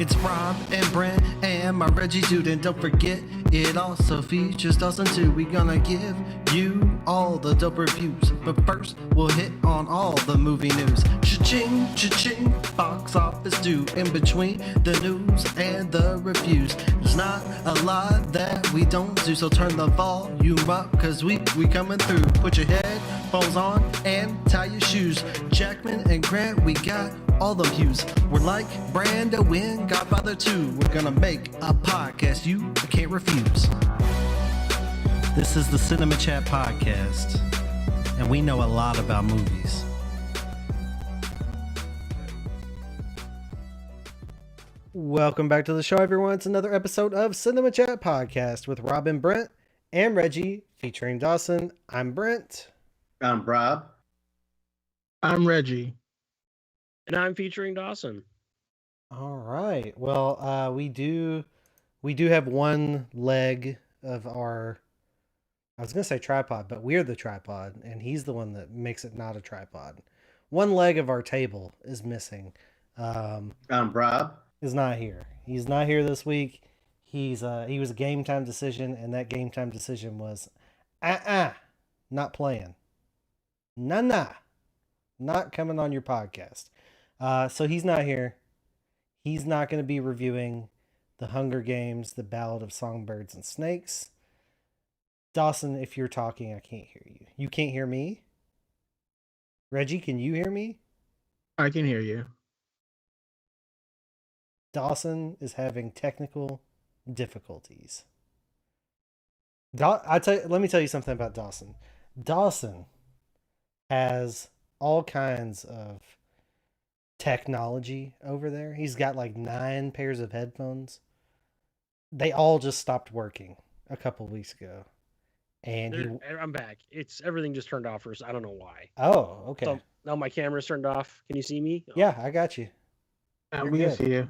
It's Rob and Brent and my Reggie dude, and don't forget it also features Dawson too. We gonna give you all the dope reviews, but first we'll hit on all the movie news. Cha-ching, cha-ching, box office due. In between the news and the reviews, there's not a lot that we don't do, so turn the volume up, cause we coming through. Put your headphones on and tie your shoes. Jackman and Grant, we got all the views. We're like Brando in Godfather 2. We're gonna make a podcast you can't refuse. This is the Cinema Chat Podcast, and we know a lot about movies. Welcome back to the show, everyone. It's another episode of Cinema Chat Podcast with Rob and Brent and Reggie, featuring Dawson. I'm Brent. I'm Rob. I'm Reggie. And I'm featuring Dawson. All right. Well, we do have one leg of our, I was going to say tripod, but we're the tripod, and he's the one that makes it not a tripod. One leg of our table is missing. I'm Rob. Is not here. He's not here this week. He was a game time decision, and that game time decision was, not playing. Nah, not coming on your podcast. So he's not here. He's not going to be reviewing The Hunger Games, The Ballad of Songbirds and Snakes. Dawson, if you're talking, I can't hear you. You can't hear me? Reggie, can you hear me? I can hear you. Dawson is having technical difficulties. Let me tell you something about Dawson. Dawson has all kinds of technology over there. He's got like 9 pairs of headphones. They all just stopped working a couple weeks ago. And I'm back. Everything just turned off first. I don't know why. Oh, okay. So now my camera's turned off. Can you see me? Yeah, I got you. We can see you.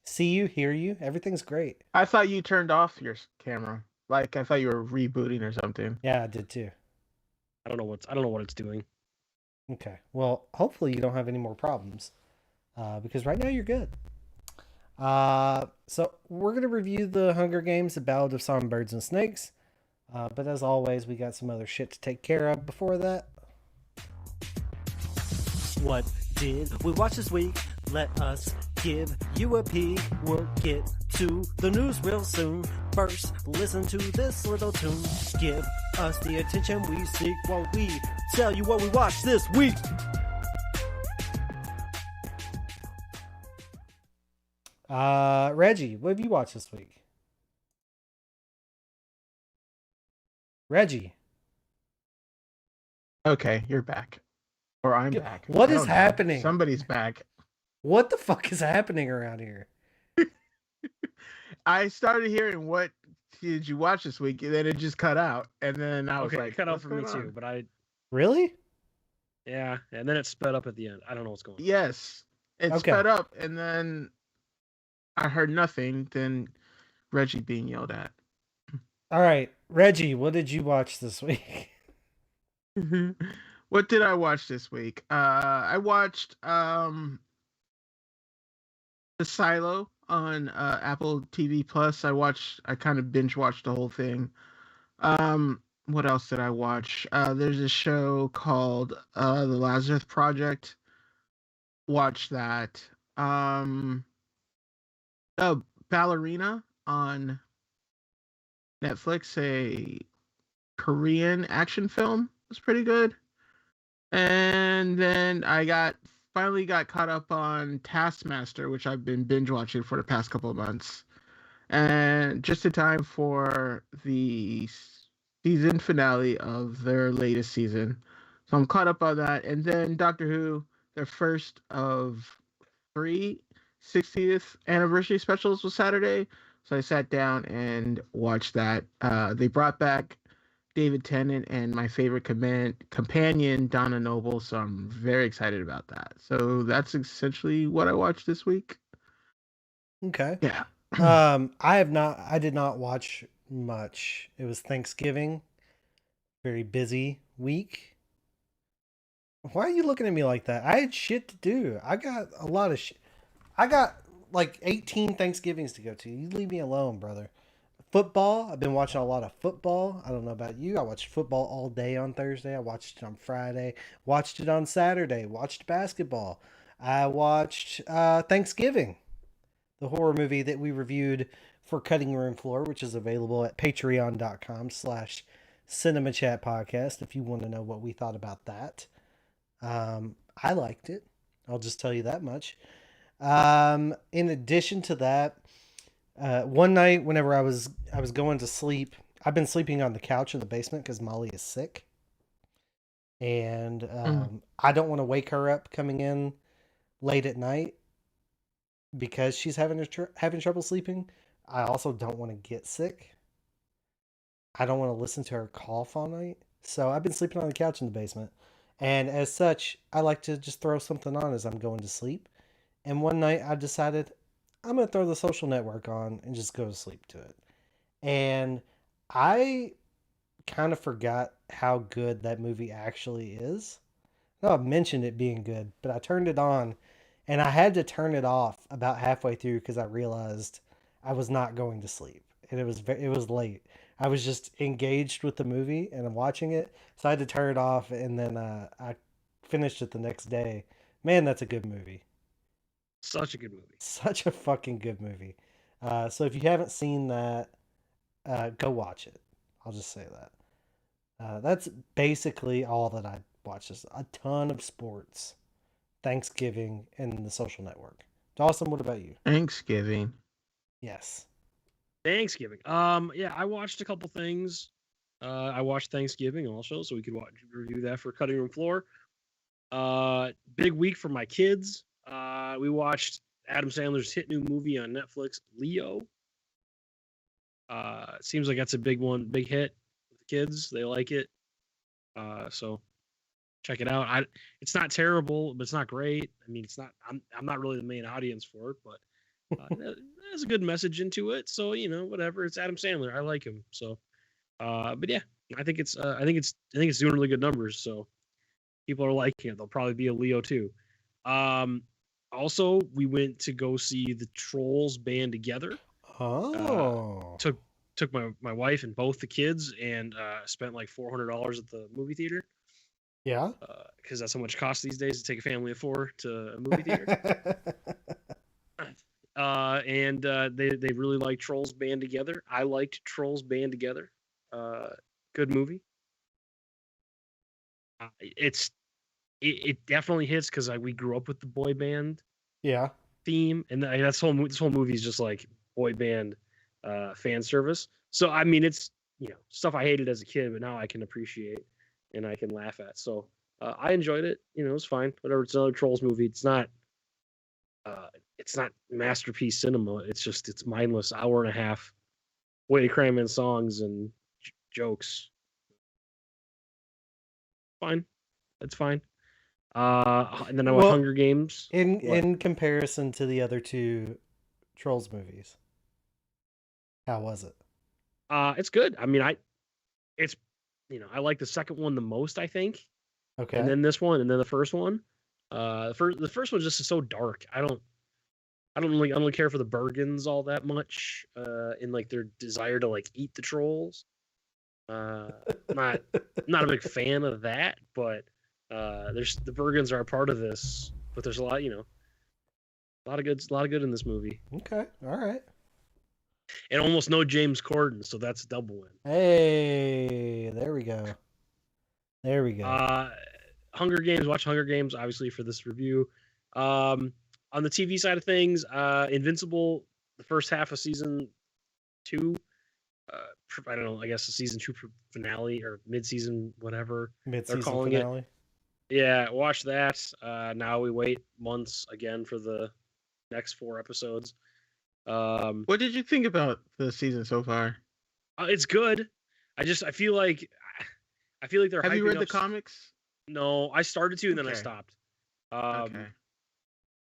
See you, hear you. Everything's great. I thought you turned off your camera. Like I thought you were rebooting or something. Yeah, I did too. I don't know what it's doing. Okay. Well, hopefully you don't have any more problems. Because right now you're good. So we're going to review The Hunger Games, The Ballad of Songbirds and Snakes. But as always, we got some other shit to take care of before that. What did we watch this week? Let us give you a peek. We'll get to the news real soon. First, listen to this little tune. Give us the attention we seek while we tell you what we watched this week. Reggie, what have you watched this week? Reggie. Okay, you're back. Or I'm back. What is happening? Somebody's back. What the fuck is happening around here? I started hearing what did you watch this week, and then it just cut out. And then I was like, it cut out for me too, but I Really? Yeah, and then it sped up at the end. I don't know what's going on. Yes. It sped up, and then I heard nothing, then Reggie being yelled at. All right, Reggie, what did you watch this week? What did I watch this week? I watched The Silo on Apple TV Plus. I kind of binge watched the whole thing. What else did I watch? There's a show called The Lazarus Project. Watch that. Ballerina on Netflix, a Korean action film. It was pretty good. And then I finally got caught up on Taskmaster, which I've been binge watching for the past couple of months. And just in time for the season finale of their latest season. So I'm caught up on that. And then Doctor Who, their first of 3 60th anniversary specials was Saturday. So I sat down and watched that. They brought back David Tennant and my favorite companion, Donna Noble. So I'm very excited about that. So that's essentially what I watched this week. Okay. Yeah. I did not watch much. It was Thanksgiving. Very busy week. Why are you looking at me like that? I had shit to do. I got a lot of shit. I got like 18 Thanksgivings to go to. You leave me alone, brother. Football. I've been watching a lot of football. I don't know about you. I watched football all day on Thursday. I watched it on Friday. Watched it on Saturday. Watched basketball. I watched Thanksgiving, the horror movie that we reviewed for Cutting Room Floor, which is available at patreon.com/cinema chat podcast if you want to know what we thought about that. I liked it. I'll just tell you that much. In addition to that, one night whenever I was going to sleep, I've been sleeping on the couch in the basement because Molly is sick, and I don't want to wake her up coming in late at night because she's having trouble sleeping. I also don't want to get sick. I don't want to listen to her cough all night, so I've been sleeping on the couch in the basement. And as such, I like to just throw something on as I'm going to sleep. And one night I decided I'm going to throw The Social Network on and just go to sleep to it. And I kind of forgot how good that movie actually is. No, I've mentioned it being good, but I turned it on and I had to turn it off about halfway through because I realized I was not going to sleep. And it was late. I was just engaged with the movie and I'm watching it, so I had to turn it off. And then I finished it the next day. Man, that's a good movie. Such a good movie. Such a fucking good movie. So if you haven't seen that, go watch it. I'll just say that. That's basically all that I watched. Just a ton of sports, Thanksgiving, and The Social Network. Dawson, what about you? Thanksgiving. Yes. Thanksgiving. Yeah, I watched a couple things. I watched Thanksgiving also, so we could review that for Cutting Room Floor. Big week for my kids. We watched Adam Sandler's hit new movie on Netflix, Leo. Seems like that's a big one, big hit with the kids. They like it. So check it out. It's not terrible, but it's not great. I mean, it's not. I'm not really the main audience for it, but there's a good message into it. So whatever. It's Adam Sandler. I like him. So, but yeah, I think it's doing really good numbers. So people are liking it. There'll probably be a Leo too. Also, we went to go see the Trolls Band Together. Oh. Took my wife and both the kids and spent like $400 at the movie theater. Yeah. Because that's how much it costs these days to take a family of 4 to a movie theater. And they really liked Trolls Band Together. I liked Trolls Band Together. Good movie. It definitely hits because we grew up with the boy band theme, and this whole movie is just like boy band fan service. So I mean, it's stuff I hated as a kid, but now I can appreciate and I can laugh at. So I enjoyed it. It was fine. Whatever. It's another Trolls movie. It's not masterpiece cinema. It's mindless hour and a half way to cram in songs and jokes. Fine. That's fine. And then I watched Hunger Games. In comparison to the other two Trolls movies, how was it? It's good. I mean, I like the second one the most, I think. Okay. And then this one, and then the first one. The first one just is so dark. I don't really care for the Bergens all that much. In like their desire to like eat the trolls. Not a big fan of that, but there's the Bergens are a part of this, but there's a lot of good in this movie. Okay, all right. And almost no James Corden, so that's a double win. Hey, there we go. Hunger Games. Watch Hunger Games, obviously, for this review. On the TV side of things, Invincible, the first half of season 2. I don't know. I guess the season 2 finale or mid-season, whatever Mid-season they're calling finale. it. Yeah, watch that. Now we wait months again for the next 4 episodes. What did you think about the season so far? It's good. I feel like they're. Have you read up... the comics? No, I started to and then I stopped. Okay.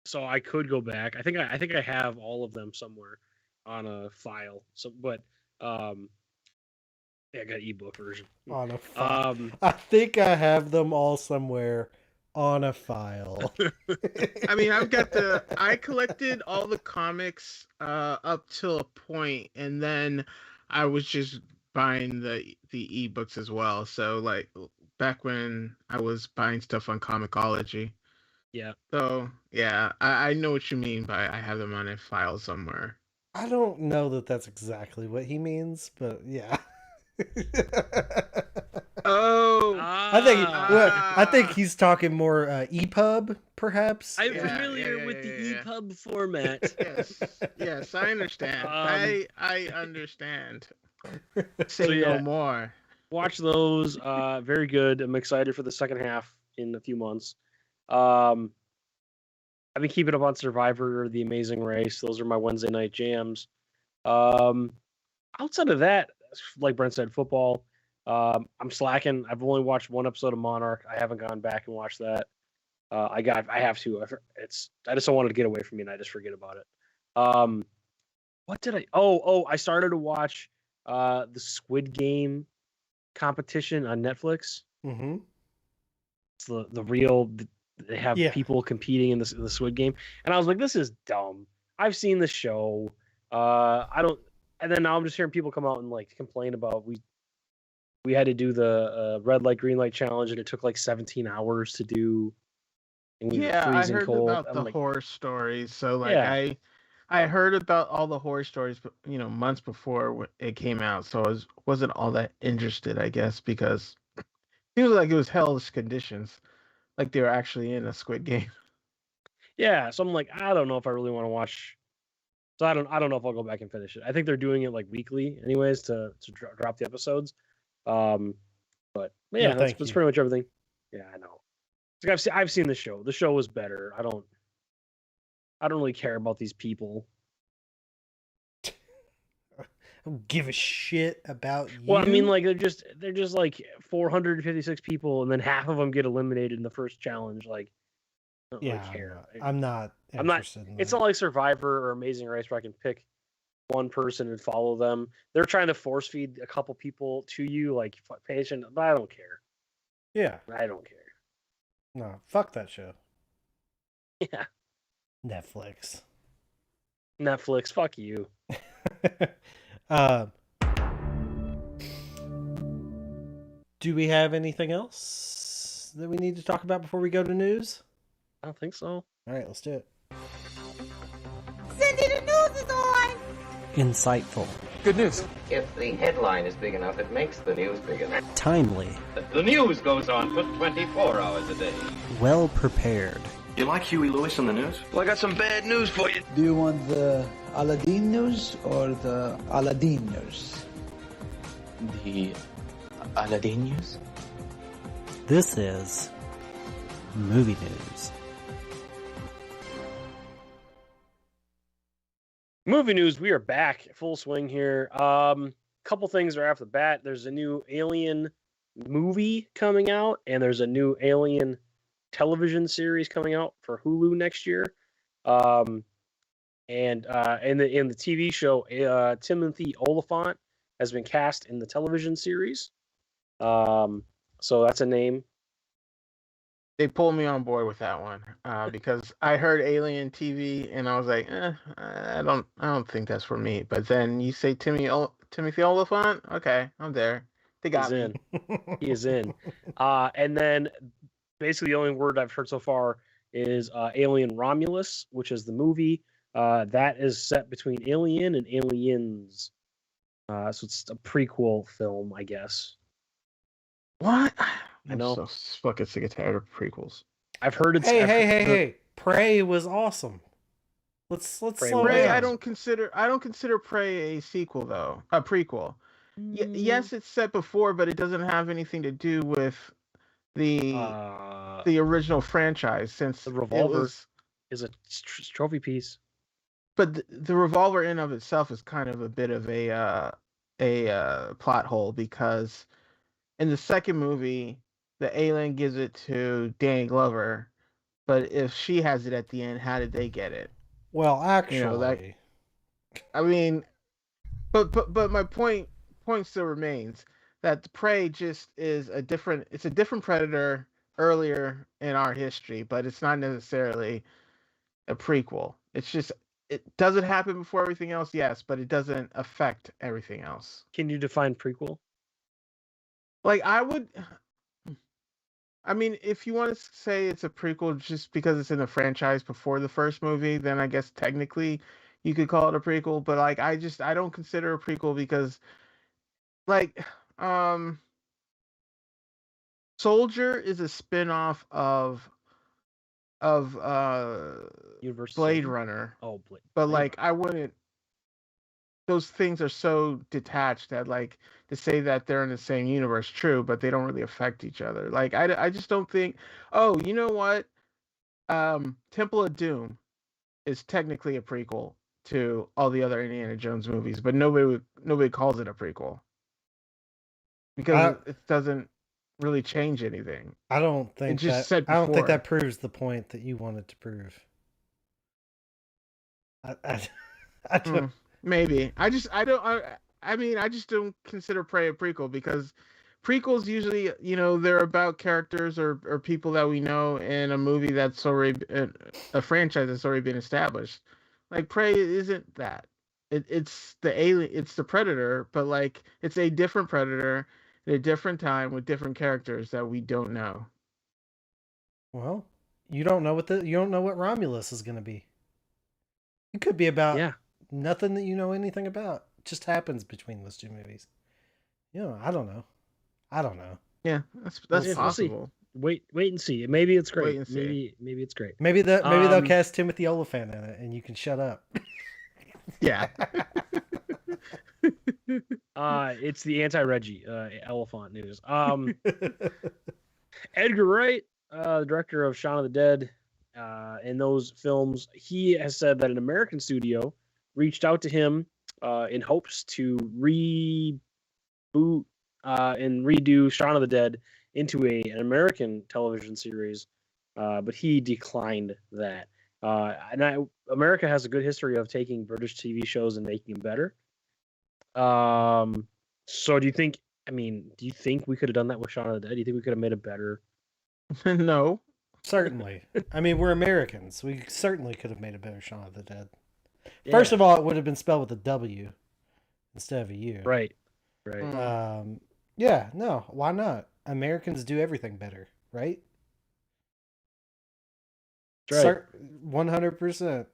So I could go back. I think I have all of them somewhere on a file. So, but yeah, I got ebook version on a file. I think I have them all somewhere on a file. I mean, I collected all the comics up till a point, and then I was just buying the ebooks as well. So like back when I was buying stuff on Comixology. Yeah. So yeah, I know what you mean by I have them on a file somewhere. I don't know that that's exactly what he means, but yeah. Oh, I think he's talking more EPUB, perhaps. I'm Yeah, familiar yeah, with the yeah. EPUB format. yes, I understand. I understand. Say So, yeah. no more. Watch those. Very good. I'm excited for the second half in a few months. I've been keeping up on Survivor, The Amazing Race. Those are my Wednesday night jams. Outside of that, like Brent said, football. I'm slacking. I've only watched one episode of Monarch. I haven't gone back and watched that. I have to. I just don't want it to get away from me, and I just forget about it. What did I? I started to watch the Squid Game competition on Netflix. Mm-hmm. It's the real. They have people competing in the Squid Game, and I was like, this is dumb. I've seen the show. I don't. And then now I'm just hearing people come out and like complain about we had to do the red light green light challenge, and it took like 17 hours to do. And we were I freezing heard cold. about the horror stories. So like I heard about all the horror stories, months before it came out. So I wasn't all that interested, I guess, because it seems like it was hellish conditions, like they were actually in a Squid Game. Yeah, so I'm like, I don't know if I really want to watch. So I don't know if I'll go back and finish it. I think they're doing it like weekly, anyways, to drop the episodes. But yeah, that's pretty much everything. Yeah, I know. Like I've seen the show. The show was better. I don't really care about these people. I don't give a shit about you. Well, I mean, like they're just like 456 people, and then half of them get eliminated in the first challenge. Like, I don't really care. I'm not interested in that. It's not like Survivor or Amazing Race where I can pick one person and follow them. They're trying to force feed a couple people to you, like patient. But I don't care. Yeah, I don't care. No, fuck that show. Yeah. Netflix, fuck you. Do we have anything else that we need to talk about before we go to news? I don't think so. All right, let's do it. Cindy, the news is on! Insightful. Good news. If the headline is big enough, it makes the news big enough. Timely. The news goes on for 24 hours a day. Well prepared. You like Huey Lewis on the news? Well, I got some bad news for you. Do you want the Aladdin news or the Aladdin news? The Aladdin news? This is movie news. Movie news, we are back full swing here. Couple things are off the bat. There's a new Alien movie coming out, and there's a new Alien television series coming out for Hulu next year. And in the TV show, Timothy Oliphant has been cast in the television series. So that's a name. They pulled me on board with that one because I heard Alien TV and I was like, I don't think that's for me. But then you say Timothy Oliphant, okay, I'm there. They got me. He is in. And then basically the only word I've heard so far is Alien Romulus, which is the movie that is set between Alien and Aliens. So it's a prequel film, I guess. What? I know. I'm so fucking sick and tired of prequels. I've heard it's. Hey! Prey was awesome. Let's slow Prey. down. I don't consider Prey a sequel though. A prequel. Yes, it's set before, but it doesn't have anything to do with the original franchise. Since the revolver is a trophy piece. But the revolver in of itself is kind of a bit of a plot hole because in the second movie, the alien gives it to Danny Glover, but if she has it at the end, how did they get it? Well, actually, I mean, but my point still remains that the Prey just is a different predator earlier in our history, but it's not necessarily a prequel. It's just does it happen before everything else? Yes, but it doesn't affect everything else. Can you define prequel? Like I mean, if you want to say it's a prequel just because it's in the franchise before the first movie, then I guess technically you could call it a prequel. But like, I don't consider a prequel because like, Soldier is a spin-off of Universe Blade Soldier? Runner. Oh, Blade. But Blade like, Runner. I wouldn't. Those things are so detached that like to say that they're in the same universe, true, but they don't really affect each other. Like, I just don't think. Oh, you know what? Temple of Doom is technically a prequel to all the other Indiana Jones movies, but nobody calls it a prequel because it doesn't really change anything. I don't think it just that. said I don't think before. that proves the point that you wanted to prove. I don't. Maybe I just don't consider Prey a prequel because prequels usually, they're about characters or people that we know in a movie that's already a franchise that's already been established. Like Prey isn't that. It's the alien, it's the Predator, but like it's a different Predator at a different time with different characters that we don't know. Well, you don't know what Romulus is going to be. It could be about nothing that you know anything about. It just happens between those two movies. I don't know. Yeah, that's possible. Wait and see. Maybe it's great. Wait and see. Maybe it's great. Maybe they'll cast Timothy Olyphant in it, and you can shut up. Yeah. It's the anti-Reggie Elephant news. Edgar Wright, the director of Shaun of the Dead, in those films, he has said that an American studio reached out to him in hopes to reboot and redo Shaun of the Dead into an American television series, but he declined that. America has a good history of taking British TV shows and making them better. So do you think we could have done that with Shaun of the Dead? Do you think we could have made it better? No. Certainly. I mean, we're Americans. We certainly could have made a better Shaun of the Dead. Yeah. First of all, it would have been spelled with a W instead of a U. Right. Yeah, no, why not? Americans do everything better, right? Right. 100%.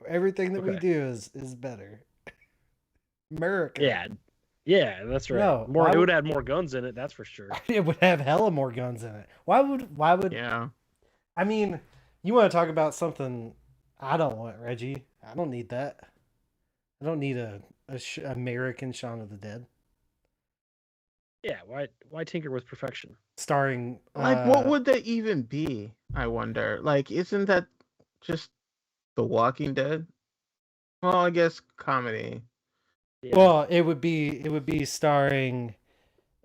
Everything that we do is better. America. Yeah, that's right. No, it would have more guns in it, that's for sure. It would have hella more guns in it. Why would Yeah. I mean, you want to talk about something I don't want, Reggie. I don't need that. I don't need a American Shaun of the Dead. Yeah, why tinker with perfection? Starring what would that even be? I wonder. Like, isn't that just The Walking Dead? Well, I guess comedy. Yeah. Well, it would be starring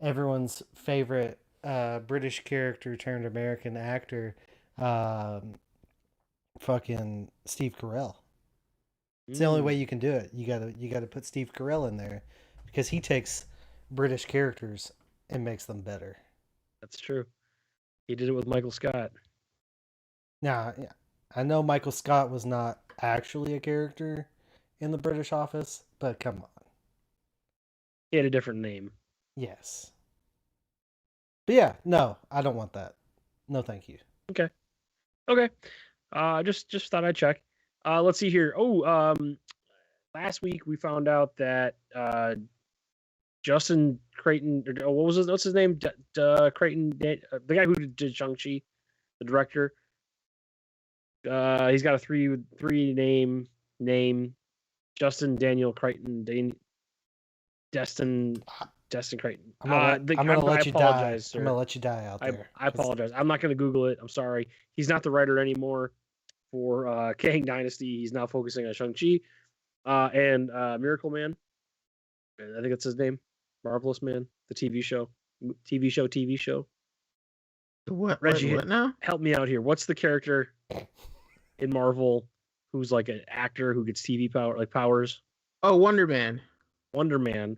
everyone's favorite British character turned American actor, fucking Steve Carell. It's the only way you can do it. You gotta put Steve Carell in there because he takes British characters and makes them better. That's true. He did it with Michael Scott. Now, I know Michael Scott was not actually a character in the British Office, but come on. He had a different name. Yes. But yeah, no, I don't want that. No, thank you. Okay. Just thought I'd check. Let's see here. Last week we found out that Justin Creighton, what's his name? Creighton, the guy who did Shang-Chi, the director. He's got a three name. Justin Daniel Creighton. Destin Creighton. I'm gonna let you die. Sir. I'm gonna let you die out there. I apologize. I'm not gonna Google it. I'm sorry. He's not the writer anymore for Kang Dynasty. He's now focusing on Shang-Chi and Miracle Man. I think that's his name. Marvelous Man, the TV show. What? Reggie, what now? Help me out here. What's the character in Marvel who's like an actor who gets TV powers? Oh, Wonder Man. Wonder Man.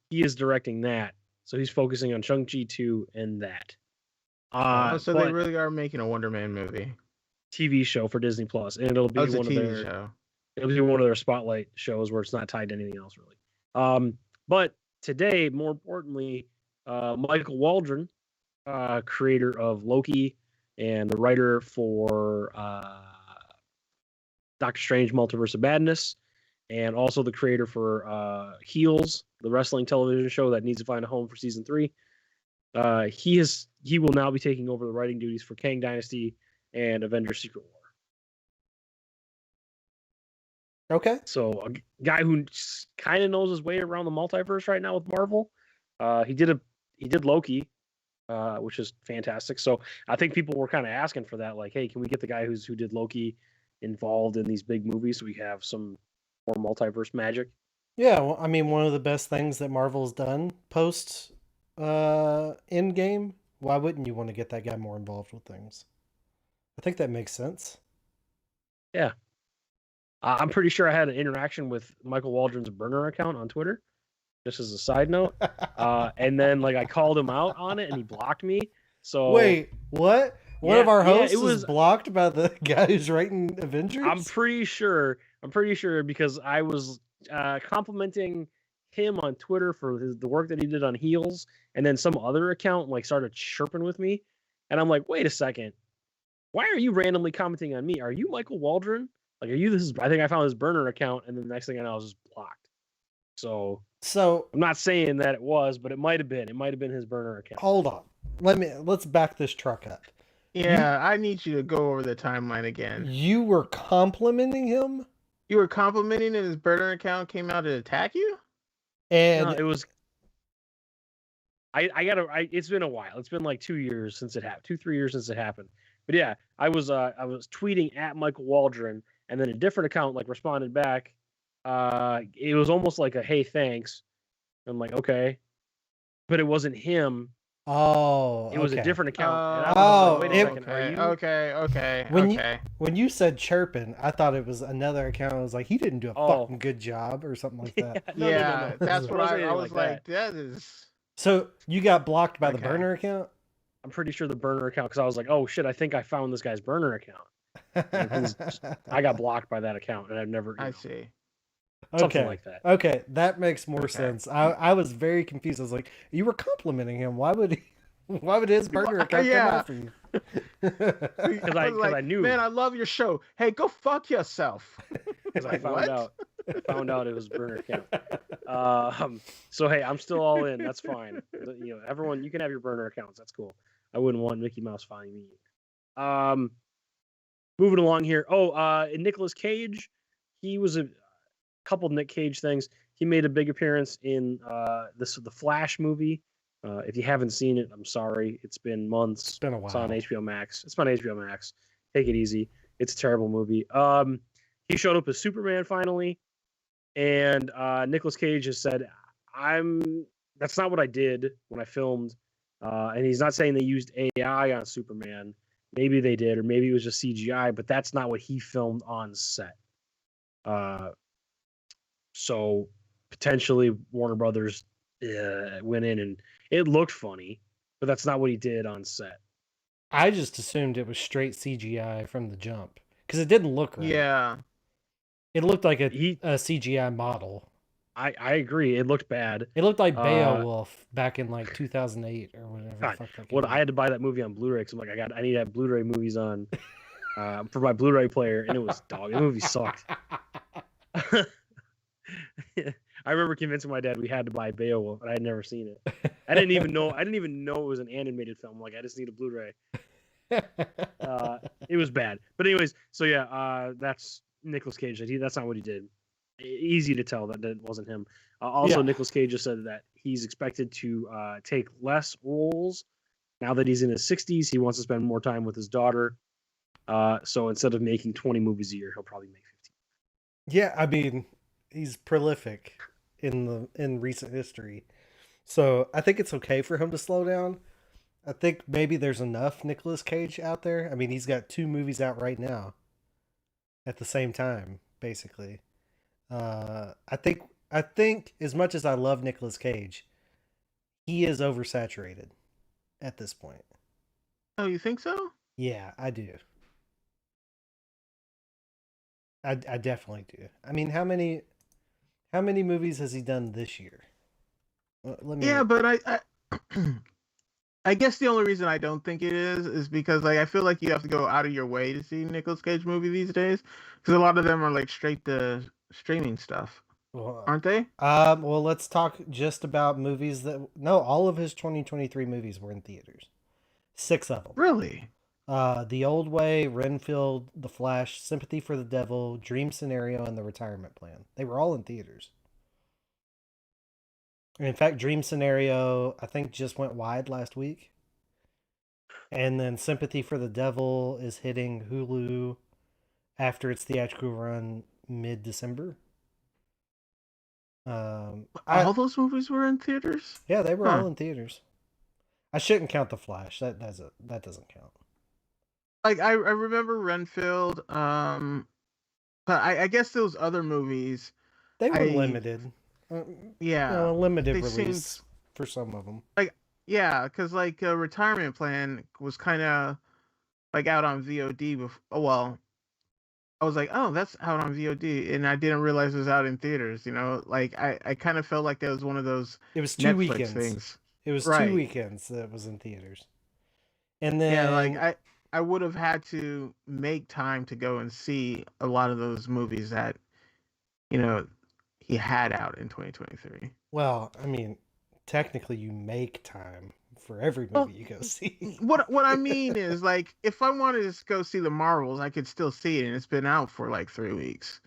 He is directing that, so he's focusing on Shang-Chi 2 and that. So they really are making a Wonder Man movie. TV show for Disney Plus, and it'll be it's one a TV of their show. It'll be one of their spotlight shows where it's not tied to anything else really. But today, more importantly, Michael Waldron, creator of Loki and the writer for Doctor Strange Multiverse of Madness, and also the creator for Heels, the wrestling television show that needs to find a home for season 3. He will now be taking over the writing duties for Kang Dynasty and Avengers Secret War. Okay. So a guy who kind of knows his way around the multiverse right now with Marvel. He did Loki, which is fantastic. So I think people were kind of asking for that, like, hey, can we get the guy who did Loki involved in these big movies so we have some more multiverse magic? Yeah, well, I mean, one of the best things that Marvel's done post Endgame. Why wouldn't you want to get that guy more involved with things? I think that makes sense. Yeah. I'm pretty sure I had an interaction with Michael Waldron's burner account on Twitter, just as a side note. And then like I called him out on it and he blocked me. So wait, what? One of our hosts was was blocked by the guy who's writing Avengers? I'm pretty sure because I was complimenting him on Twitter for the work that he did on Heels, and then some other account like started chirping with me, and I'm like, wait a second, why are you randomly commenting on me? Are you Michael Waldron? Like, are you this? I think I found his burner account, and then the next thing I know, I was just blocked. So I'm not saying that it was, but it might have been. It might have been his burner account. Hold on, let's back this truck up. Yeah, I need you to go over the timeline again. You were complimenting him? You were complimenting and his burner account came out to attack you? And no, it was. It's been a while. It's been like 2 years since it happened. 2-3 years since it happened. But yeah, I was tweeting at Michael Waldron, and then a different account like responded back. It was almost like a hey, thanks. I'm like, okay, but it wasn't him. Oh, it was a different account. Okay. When you said chirping, I thought it was another account. I was like, he didn't do a fucking good job or something like that. No. That's what I was like. That is. So you got blocked by the burner account? I'm pretty sure the burner account, because I was like, oh shit, I think I found this guy's burner account. I got blocked by that account, and I've never. I see. Something like that. Okay, that makes more sense. I was very confused. I was like, you were complimenting him. Why would his burner account come after you? Because I knew. Man, I love your show. Hey, go fuck yourself. Because I found out it was burner account. So hey, I'm still all in. That's fine. You know, everyone, you can have your burner accounts. That's cool. I wouldn't want Mickey Mouse finding me. Moving along here. Nicolas Cage. He was a couple Nick Cage things. He made a big appearance in the Flash movie. If you haven't seen it, I'm sorry. It's been months. It's been a while. It's on HBO Max. It's on HBO Max. Take it easy. It's a terrible movie. He showed up as Superman finally, and Nicolas Cage has said, that's not what I did when I filmed. And he's not saying they used AI on Superman. Maybe they did, or maybe it was just CGI, but that's not what he filmed on set. So potentially Warner Brothers went in and it looked funny, but that's not what he did on set. I just assumed it was straight CGI from the jump because it didn't look right. Yeah. It looked like a CGI model. I agree. It looked bad. It looked like Beowulf back in like 2008 or whatever. God, I had to buy that movie on Blu-ray because I'm like, I need to have Blu-ray movies on for my Blu-ray player, and it was dog. The movie sucked. I remember convincing my dad we had to buy Beowulf, and I had never seen it. I didn't even know it was an animated film. Like, I just need a Blu-ray. It was bad, but anyways. So yeah, that's Nicolas Cage. That's not what he did. Easy to tell that wasn't him. Nicolas Cage just said that he's expected to take less roles now that he's in his 60s. He wants to spend more time with his daughter. So instead of making 20 movies a year, he'll probably make 15. Yeah, I mean, he's prolific in recent history. So I think it's okay for him to slow down. I think maybe there's enough Nicolas Cage out there. I mean, he's got 2 movies out right now at the same time, basically. I think as much as I love Nicolas Cage, he is oversaturated at this point. Oh, you think so? Yeah, I do. I definitely do. I mean, how many movies has he done this year? Let me. Yeah, but I guess the only reason I don't think it is because like I feel like you have to go out of your way to see Nicolas Cage movie these days because a lot of them are like straight to streaming stuff, aren't they? Well, let's talk just about movies that. No, all of his 2023 movies were in theaters. 6 of them. Really? The Old Way, Renfield, The Flash, Sympathy for the Devil, Dream Scenario, and The Retirement Plan. They were all in theaters. And in fact, Dream Scenario, I think, just went wide last week. And then Sympathy for the Devil is hitting Hulu after its theatrical run mid-December. All those movies were in theaters? Yeah, they were all in theaters. I shouldn't count The Flash. That doesn't count. Like I remember Renfield, but I guess those other movies they were limited. Yeah, limited release for some of them. Like yeah, because like Retirement Plan was kind of like out on VOD before. Oh, well, I was like, oh, that's out on VOD, and I didn't realize it was out in theaters. You know, like I kind of felt like that was one of those. It was 2 weekends. Things. It was 2 weekends that was in theaters. And then yeah, like I would have had to make time to go and see a lot of those movies that, you know, he had out in 2023. Well, I mean, technically you make time for every movie you go see. What I mean is, like, if I wanted to go see the Marvels, I could still see it, and it's been out for like 3 weeks.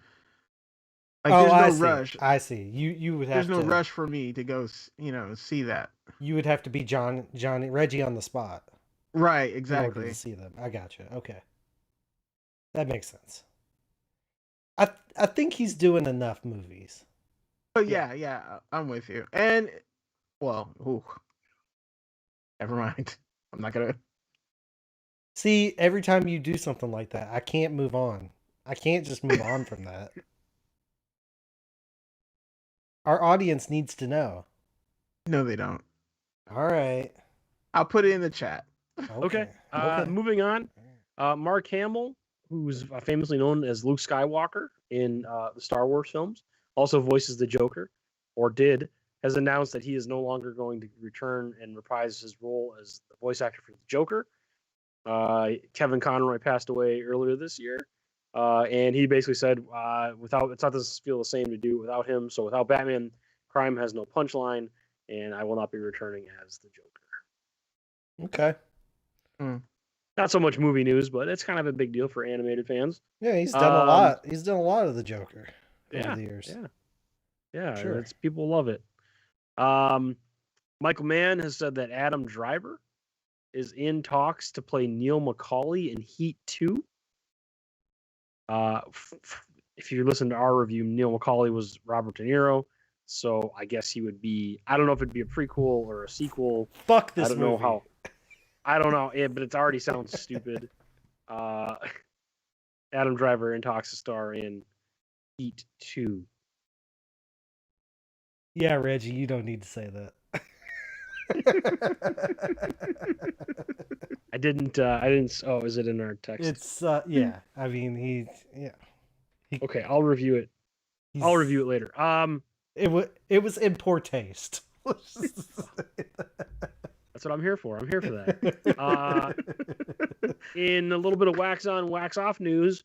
Like, there's no rush. I see. You would have. There's no rush for me to go, see that. You would have to be Reggie on the spot. Right, exactly. In order to see them. I gotcha. Okay. That makes sense. I think he's doing enough movies. But yeah, I'm with you. And well, never mind. I'm not gonna. See, every time you do something like that, I can't move on. I can't just move on from that. Our audience needs to know. No, they don't. All right. I'll put it in the chat. Okay. Moving on. Mark Hamill, who's famously known as Luke Skywalker in the Star Wars films, also voices the Joker, or did, has announced that he is no longer going to return and reprise his role as the voice actor for the Joker. Kevin Conroy passed away earlier this year, and he basically said, it's not this feel the same to do without him. So without Batman, crime has no punchline, and I will not be returning as the Joker. Okay. Not so much movie news, but it's kind of a big deal for animated fans. Yeah, he's done a lot. He's done a lot of the Joker over the years. Yeah, sure. People love it. Michael Mann has said that Adam Driver is in talks to play Neil McCauley in Heat 2. If you listen to our review, Neil McCauley was Robert De Niro, so I guess he would be. I don't know if it'd be a prequel or a sequel. Fuck this movie. I don't know how. I don't know, but it already sounds stupid. Adam Driver in talks to star in Heat 2. Yeah, Reggie, you don't need to say that. I didn't. Oh, is it in our text? It's yeah. I mean, okay, I'll review it. I'll review it later. It was in poor taste. That's what I'm here for. I'm here for that. In a little bit of wax on, wax off news,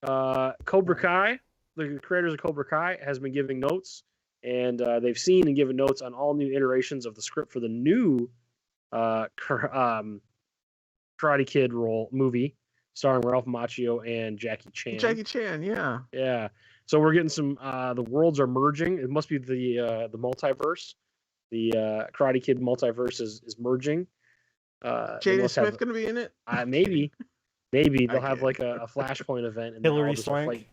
Cobra Kai, the creators of Cobra Kai, has been giving notes, and they've seen and given notes on all new iterations of the script for the new Karate Kid movie, starring Ralph Macchio and Jackie Chan. Jackie Chan, yeah. Yeah. So we're getting some. The worlds are merging. It must be the multiverse. The Karate Kid multiverse is merging. Jaden Smith going to be in it? Maybe they'll have like a Flashpoint event. And Hillary Swank.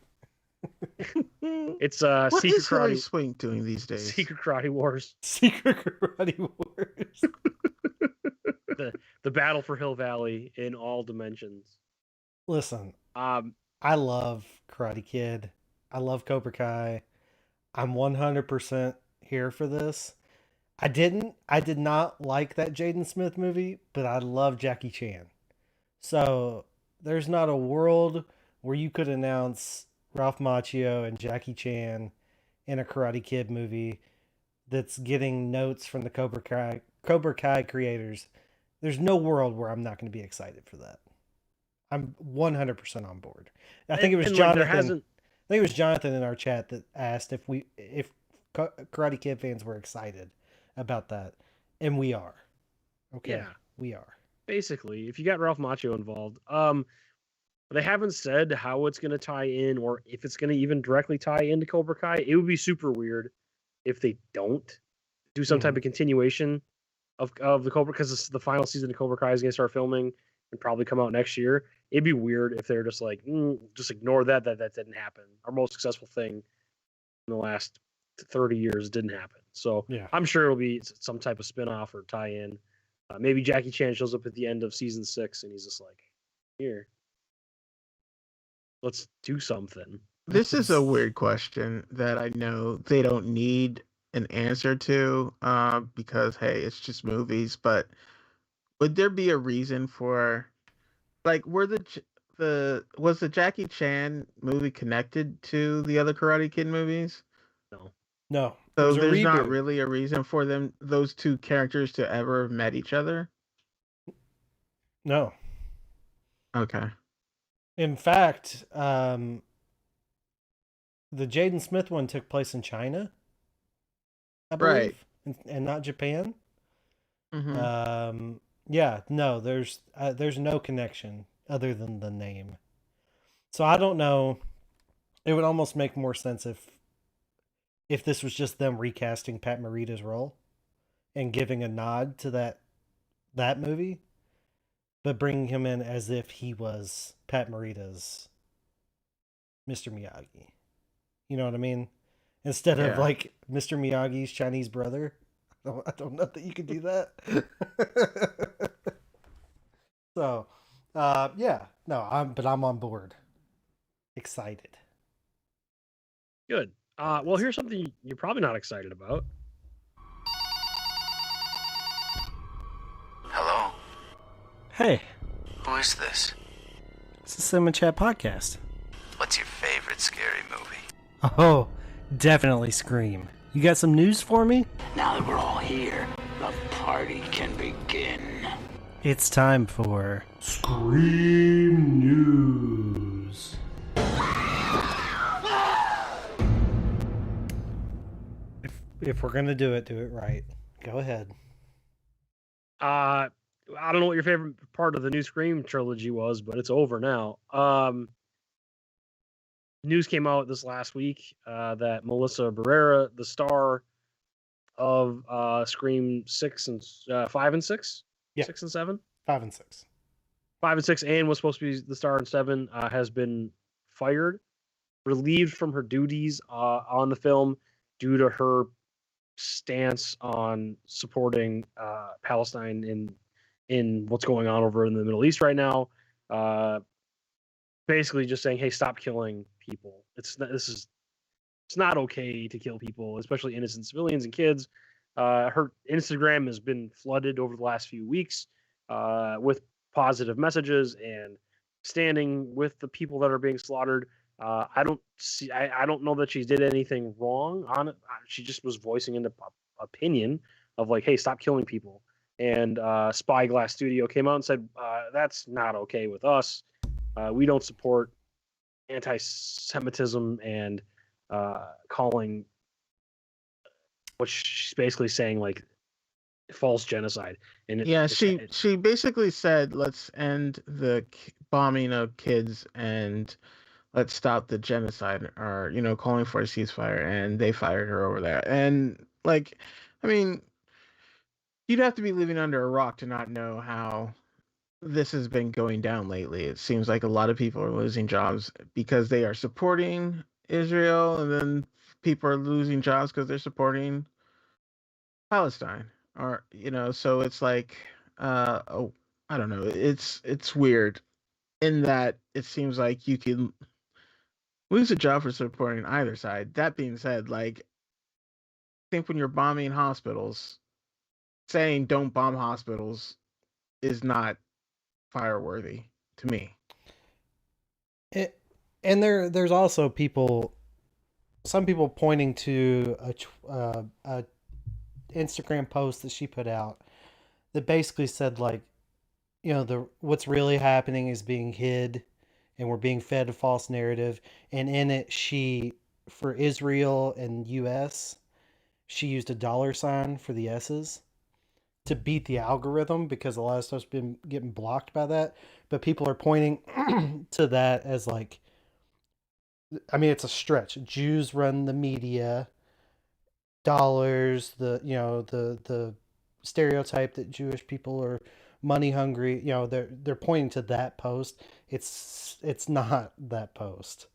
It's what Secret is Karate. Hillary Swank doing these days? Secret Karate Wars. Secret Karate Wars. the battle for Hill Valley in all dimensions. Listen, I love Karate Kid. I love Cobra Kai. I'm 100% here for this. I did not like that Jaden Smith movie, but I love Jackie Chan. So there's not a world where you could announce Ralph Macchio and Jackie Chan in a Karate Kid movie that's getting notes from the Cobra Kai creators. There's no world where I'm not going to be excited for that. I'm 100% on board. I think it was Jonathan. I think it was Jonathan in our chat that asked if Karate Kid fans were excited about that, and we are. Okay, yeah, we are. Basically, if you got Ralph Macchio involved, they haven't said how it's going to tie in or if it's going to even directly tie into Cobra Kai. It would be super weird if they don't do some type of continuation of the Cobra, because the final season of Cobra Kai is going to start filming and probably come out next year. It'd be weird if they're just like, just ignore that didn't happen. Our most successful thing in the last 30 years didn't happen. So yeah. I'm sure it'll be some type of spinoff or tie-in. Maybe Jackie Chan shows up at the end of season 6 and he's just like, here, let's do something. This is a weird question that I know they don't need an answer to, because hey, it's just movies. But would there be a reason for, like, was the Jackie Chan movie connected to the other Karate Kid movies? No. So there's not really a reason for those two characters to ever have met each other? No. Okay. In fact, the Jaden Smith one took place in China, I believe, right, and not Japan. Mm-hmm. Yeah, no, there's no connection other than the name. So I don't know. It would almost make more sense if this was just them recasting Pat Morita's role and giving a nod to that movie, but bringing him in as if he was Pat Morita's Mr. Miyagi. You know what I mean? Instead of like Mr. Miyagi's Chinese brother. I don't know that you could do that. So, yeah, no, I'm on board. Excited. Good. Well, here's something you're probably not excited about. Hello? Hey. Who is this? It's the Cinema Chat Podcast. What's your favorite scary movie? Oh, definitely Scream. You got some news for me? Now that we're all here, the party can begin. It's time for Scream News. If we're gonna do it right. Go ahead. I don't know what your favorite part of the new Scream trilogy was, but it's over now. News came out this last week that Melissa Barrera, the star of Scream 5 and 6, yeah, 6 and 7, 5 and 6, 5 and 6, and was supposed to be the star in 7, has been fired, relieved from her duties on the film due to her stance on supporting Palestine in what's going on over in the Middle East right now. Basically just saying, hey, stop killing people. It's not okay to kill people, especially innocent civilians and kids. Her Instagram has been flooded over the last few weeks with positive messages and standing with the people that are being slaughtered. I don't know that she did anything wrong on it. She just was voicing an opinion of like, hey, stop killing people. And Spyglass Studio came out and said, that's not okay with us. We don't support anti-Semitism and calling what she's basically saying like false genocide. And she basically said, let's end the bombing of kids and let's stop the genocide, or calling for a ceasefire, and they fired her over there. And like, I mean, you'd have to be living under a rock to not know how this has been going down lately. It seems like a lot of people are losing jobs because they are supporting Israel, and then people are losing jobs because they're supporting Palestine, or so it's like I don't know, it's weird in that it seems like you can lose a job for supporting either side. That being said, like, I think when you're bombing hospitals, saying don't bomb hospitals is not fire worthy. to me. And there's also some people pointing to a Instagram post that she put out that basically said, like, you know, what's really happening is being hid, and we're being fed a false narrative. And in it, for Israel and US, she used a $sign for the S's to beat the algorithm, because a lot of stuff's been getting blocked by that. But people are pointing to that as, like, I mean, it's a stretch. Jews run the media. Dollars, the stereotype that Jewish people are money hungry. You know, they're pointing to that post. It's not that post.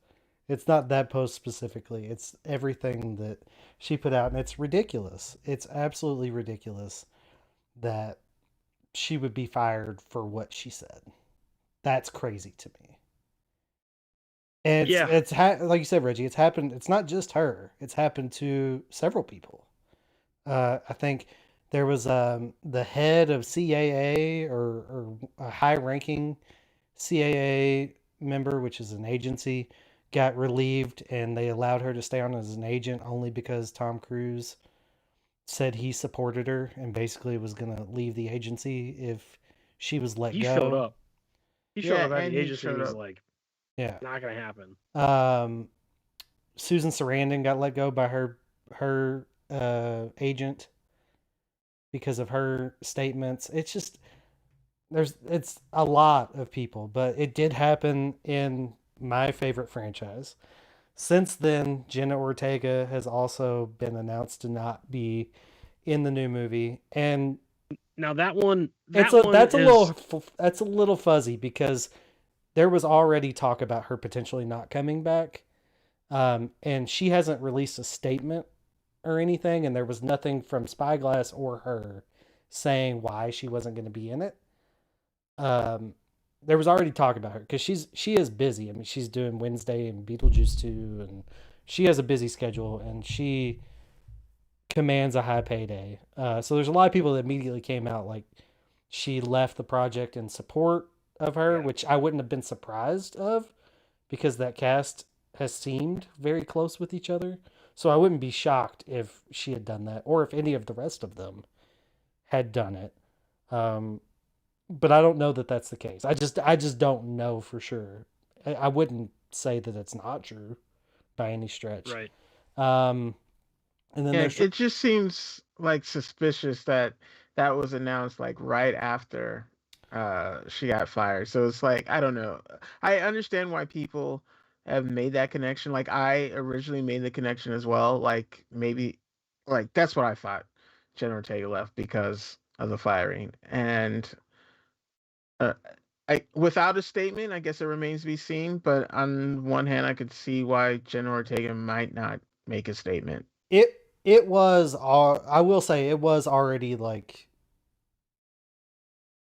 It's not that post specifically. It's everything that she put out, and it's ridiculous. It's absolutely ridiculous that she would be fired for what she said. That's crazy to me. And like you said, Reggie, it's happened. It's not just her. It's happened to several people. I think there was the head of CAA, or a high-ranking CAA member, which is an agency, got relieved, and they allowed her to stay on as an agent only because Tom Cruise said he supported her and basically was going to leave the agency if she was let go. He showed up. He showed up at the agency and he was like, yeah, not going to happen. Susan Sarandon got let go by her agent because of her statements. It's just, it's a lot of people, but it did happen in my favorite franchise. Since then, Jenna Ortega has also been announced to not be in the new movie, and now that's a little fuzzy, because there was already talk about her potentially not coming back, and she hasn't released a statement or anything, and there was nothing from Spyglass or her saying why she wasn't going to be in it. There was already talk about her because she is busy. I mean, she's doing Wednesday and Beetlejuice 2, and she has a busy schedule, and she commands a high payday. So there's a lot of people that immediately came out like she left the project in support of her, which I wouldn't have been surprised of, because that cast has seemed very close with each other. So I wouldn't be shocked if she had done that, or if any of the rest of them had done it. But I don't know that that's the case. I just don't know for sure. I wouldn't say that it's not true by any stretch. Right. And then it just seems like suspicious that was announced like right after she got fired. So it's like, I don't know. I understand why people have made that connection. Like, I originally made the connection as well. Like, maybe, like, that's what I thought. Jenna Ortega left because of the firing. And without a statement, I guess it remains to be seen. But on one hand, I could see why Jenna Ortega might not make a statement. It was, I will say, it was already like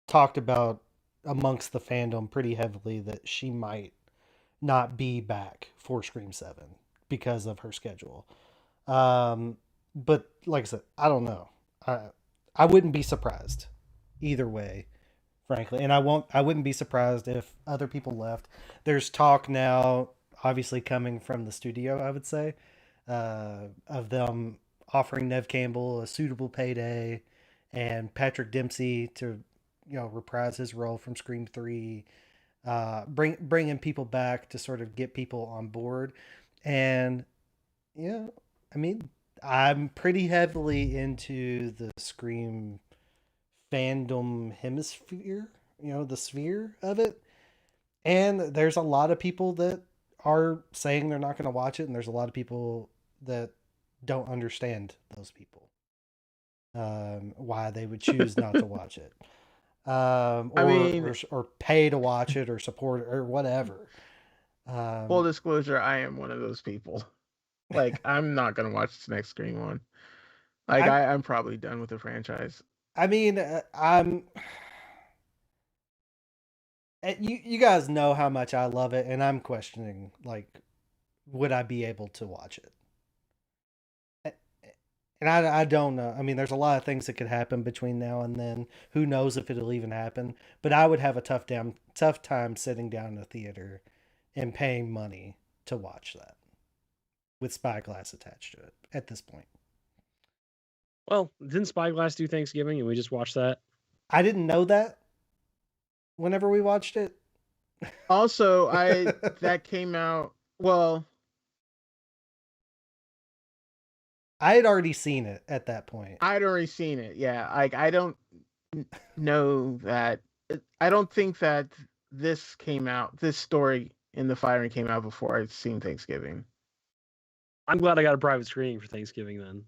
talked about amongst the fandom pretty heavily that she might not be back for Scream 7 because of her schedule. But like I said, I don't know. I wouldn't be surprised either way, frankly. And I wouldn't be surprised if other people left. There's talk now, obviously coming from the studio, I would say, of them offering Neve Campbell a suitable payday, and Patrick Dempsey to, reprise his role from Scream 3, bringing people back to sort of get people on board. And I mean, I'm pretty heavily into the Scream fandom hemisphere, the sphere of it. And there's a lot of people that are saying they're not going to watch it, and there's a lot of people that don't understand those people, why they would choose not to watch it, or pay to watch it, or support it, or whatever. Full disclosure, I am one of those people. Like, I'm not gonna watch this next Scream one. Like, I'm probably done with the franchise. I mean, you guys know how much I love it, and I'm questioning, like, would I be able to watch it? And I don't know. I mean, there's a lot of things that could happen between now and then. Who knows if it'll even happen? But I would have a tough time sitting down in a theater and paying money to watch that with Spyglass attached to it at this point. Well, didn't Spyglass do Thanksgiving and we just watched that? I didn't know that whenever we watched it. Also, that came out, well, I had already seen it at that point. I'd already seen it. Yeah. Like, I don't know that. I don't think that this story in The Firing came out before I'd seen Thanksgiving. I'm glad I got a private screening for Thanksgiving then.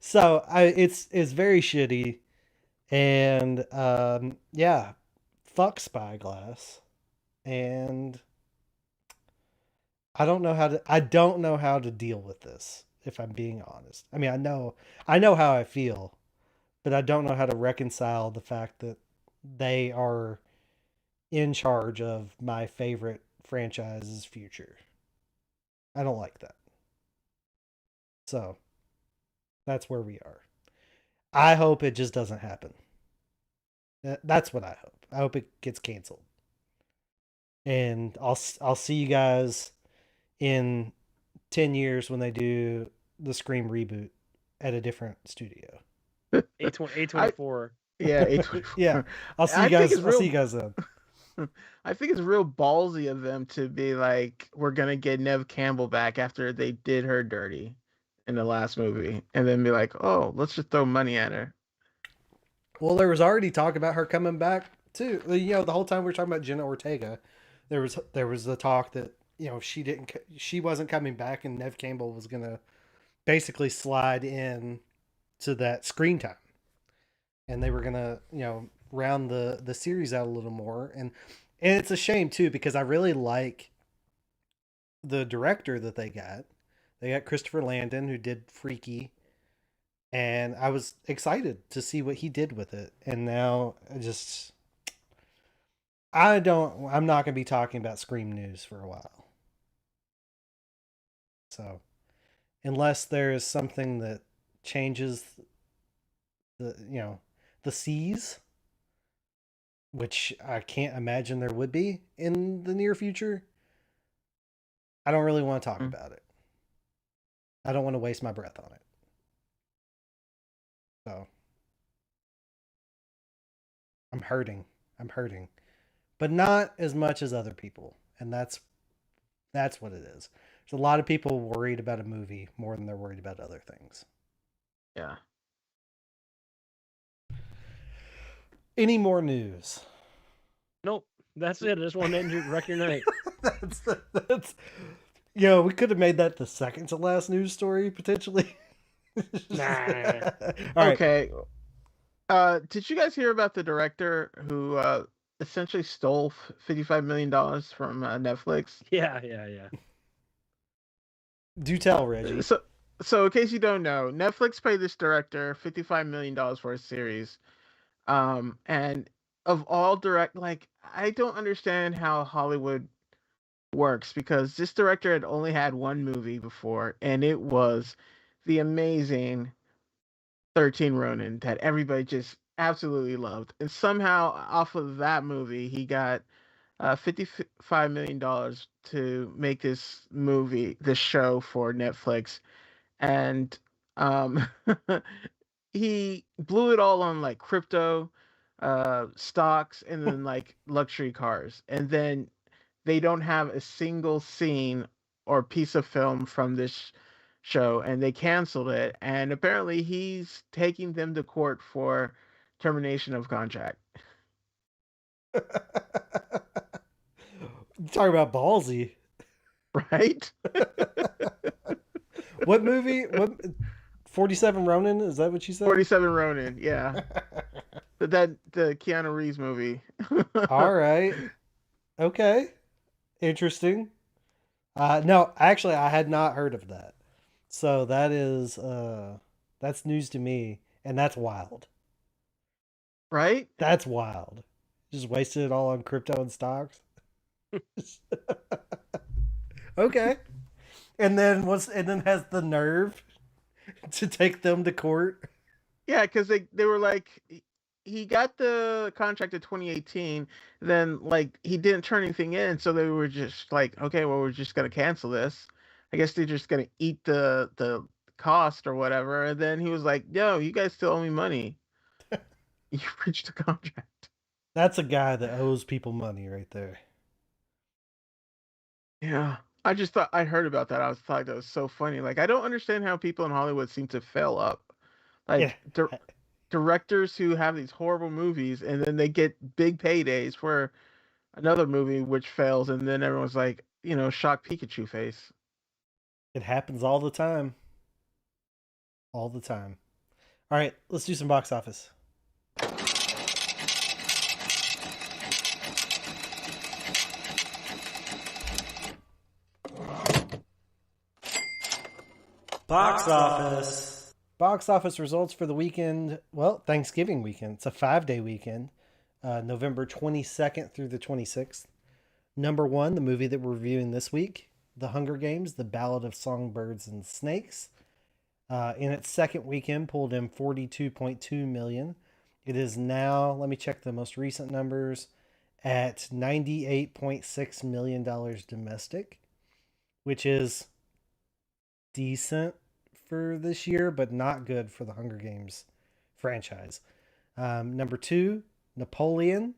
So it's very shitty, and yeah, fuck Spyglass, and I don't know how to deal with this, if I'm being honest. I mean, I know how I feel, but I don't know how to reconcile the fact that they are in charge of my favorite franchise's future. I don't like that. So that's where we are. I hope it just doesn't happen. That's what I hope. I hope it gets canceled. And I'll see you guys in 10 years when they do the Scream reboot at a different studio. A24. Yeah, A24. Yeah. I'll see you guys then. I think it's real ballsy of them to be like, we're gonna get Neve Campbell back after they did her dirty in the last movie, and then be like, oh, let's just throw money at her. Well, there was already talk about her coming back too. You know, the whole time we were talking about Jenna Ortega, there was the talk that, you know, she wasn't coming back, and Neve Campbell was gonna basically slide in to that screen time, and they were gonna, you know, round the series out a little more. And it's a shame too, because I really like the director that they got. They got Christopher Landon, who did Freaky, and I was excited to see what he did with it. And now I'm not going to be talking about Scream news for a while. So unless there is something that changes the seas, which I can't imagine there would be in the near future, I don't really want to talk about it. I don't want to waste my breath on it. So I'm hurting, but not as much as other people. And that's what it is. There's a lot of people worried about a movie more than they're worried about other things. Yeah. Any more news? Nope. That's it. I just want to wreck your night. that's we could have made that the second to last news story, potentially. Nah. Okay. Did you guys hear about the director who essentially stole $55 million from Netflix? Yeah. Do tell, Reggie. So in case you don't know, Netflix paid this director $55 million for a series. And of all I don't understand how Hollywood works, because this director had only had one movie before, and it was the amazing 13 Ronin that everybody just absolutely loved. And somehow off of that movie, he got $55 million to make this show for Netflix. And he blew it all on like crypto, stocks, and then like luxury cars. And then they don't have a single scene or piece of film from this show, and they canceled it. And apparently he's taking them to court for termination of contract. Talk about ballsy. Right? What movie? What 47 Ronin? Is that what you said? 47 Ronin, yeah. the Keanu Reeves movie. All right. Okay. Interesting. No, actually I had not heard of that. So that is that's news to me, and that's wild. Right? That's wild. Just wasted it all on crypto and stocks. Okay. And then has the nerve to take them to court. Yeah, because they were like, he got the contract in 2018, then like he didn't turn anything in, so they were just like, okay, well, we're just gonna cancel this. I guess they're just gonna eat the cost or whatever. And then he was like, yo, you guys still owe me money. You breached the contract. That's a guy that owes people money right there. Yeah. I just thought I heard about that. I thought that was so funny. Like, I don't understand how people in Hollywood seem to fail up. Like, directors who have these horrible movies and then they get big paydays for another movie which fails, and then everyone's like, shocked Pikachu face. It happens all the time. All the time. All right, let's do some box office. Box office. Box office results for the weekend. Well, Thanksgiving weekend. It's a 5-day weekend. November 22nd through the 26th. Number 1, the movie that we're reviewing this week, The Hunger Games, The Ballad of Songbirds and Snakes. In its second weekend, pulled in $42.2 million. It is now, let me check the most recent numbers, at $98.6 million domestic, which is decent for this year, but not good for the Hunger Games franchise. Number 2, Napoleon,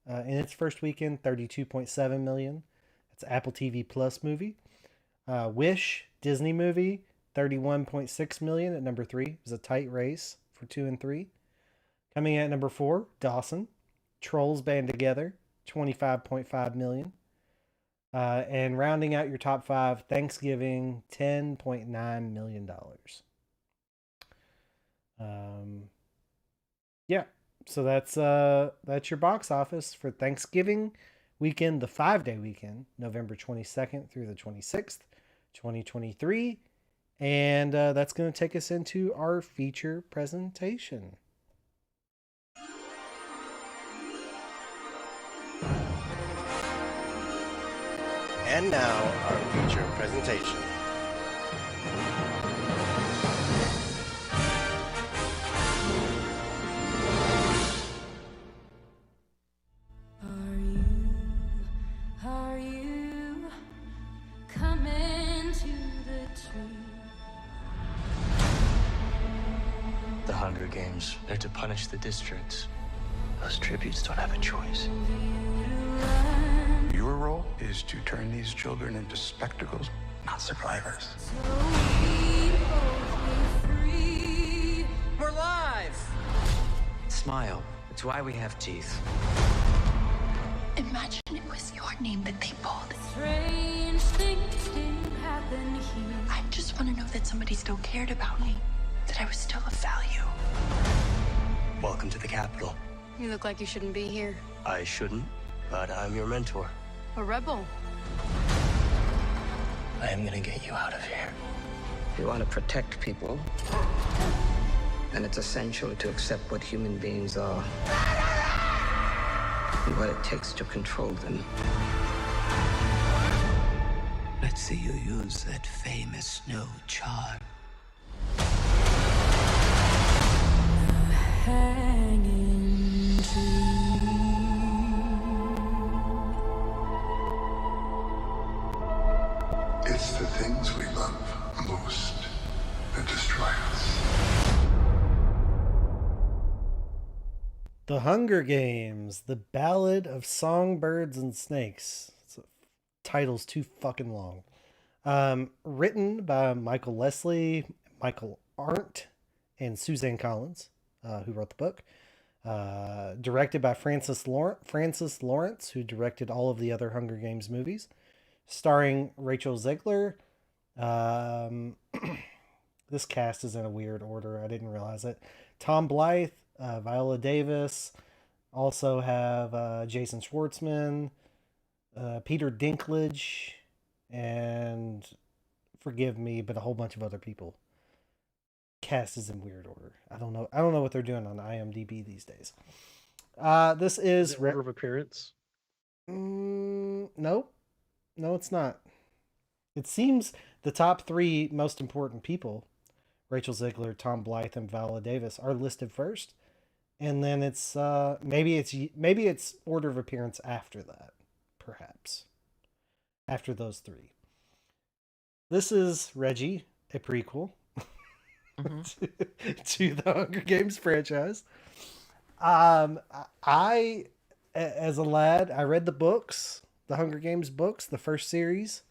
in its first weekend, $32.7 million. It's an Apple TV Plus movie. Wish, Disney movie, $31.6 million at number 3. It was a tight race for 2 and 3. Coming in at number 4, Dawson, Trolls Band Together, $25.5 million. And rounding out your top 5, Thanksgiving, $10.9 million. Yeah, so that's your box office for Thanksgiving weekend, the 5-day weekend, November 22nd through the 26th, 2023. And that's going to take us into our feature presentation. And now, our feature presentation. Are you coming to the tree? The Hunger Games, they're to punish the districts. Those tributes don't have a choice. Your role is to turn these children into spectacles, not survivors. We're live! Smile. It's why we have teeth. Imagine it was your name that they pulled. Strange things didn't happen here. I just want to know that somebody still cared about me, that I was still of value. Welcome to the Capitol. You look like you shouldn't be here. I shouldn't, but I'm your mentor. A rebel. I am gonna get you out of here. You want to protect people, and it's essential to accept what human beings are and what it takes to control them. Let's see you use that famous snow charm. Hanging tree. It's the things we love most that destroy us. The Hunger Games, The Ballad of Songbirds and Snakes. Title's too fucking long. Written by Michael Leslie, Michael Arndt, and Suzanne Collins, who wrote the book. Directed by Francis Lawrence, who directed all of the other Hunger Games movies. Starring Rachel Zegler. This cast is in a weird order. I didn't realize it. Tom Blythe, Viola Davis. Also have Jason Schwartzman, Peter Dinklage, and forgive me, but a whole bunch of other people. Cast is in weird order. I don't know what they're doing on IMDb these days. This is order of appearance. Nope. No, it's not. It seems the top 3 most important people Rachel Zegler, Tom Blythe, and Viola Davis are listed first, and then it's maybe it's order of appearance after that, perhaps after those three. This is Reggie, a prequel to the Hunger Games franchise. I, as a lad, I read the books, the Hunger Games books, the first series.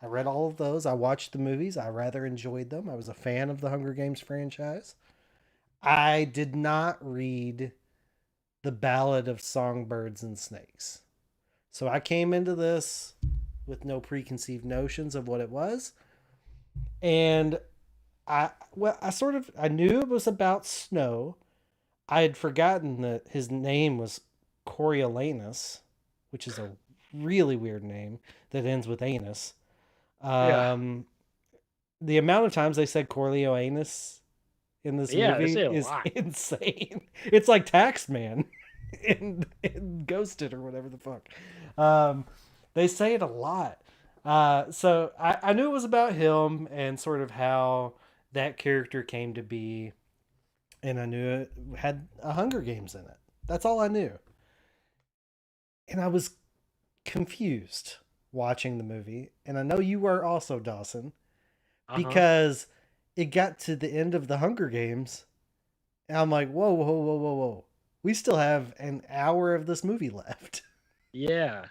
I read all of those. I watched the movies. I rather enjoyed them. I was a fan of the Hunger Games franchise. I did not read the Ballad of Songbirds and Snakes. So I came into this with no preconceived notions of what it was. And I knew it was about snow. I had forgotten that his name was Coriolanus, which is a really weird name that ends with anus. The amount of times they said Coriolanus in this movie is insane. It's like Taxman in Ghosted or whatever the fuck. They say it a lot. So I knew it was about him and sort of how that character came to be. And I knew it had a Hunger Games in it. That's all I knew. And I was confused watching the movie. And I know you were also, Dawson. Because it got to the end of the Hunger Games. And I'm like, whoa. We still have an hour of this movie left. Yeah.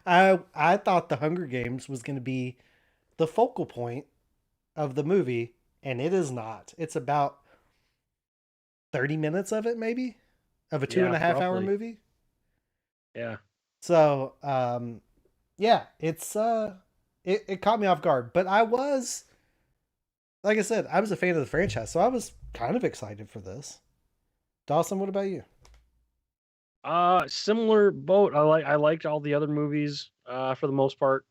I thought the Hunger Games was going to be the focal point of the movie. And it is not. It's about 30 minutes of it, maybe, of a 2.5 hour movie. Yeah. So, it's it caught me off guard, but I was, like I said, I was a fan of the franchise, so I was kind of excited for this. Dawson, what about you? Similar boat. I liked all the other movies for the most part.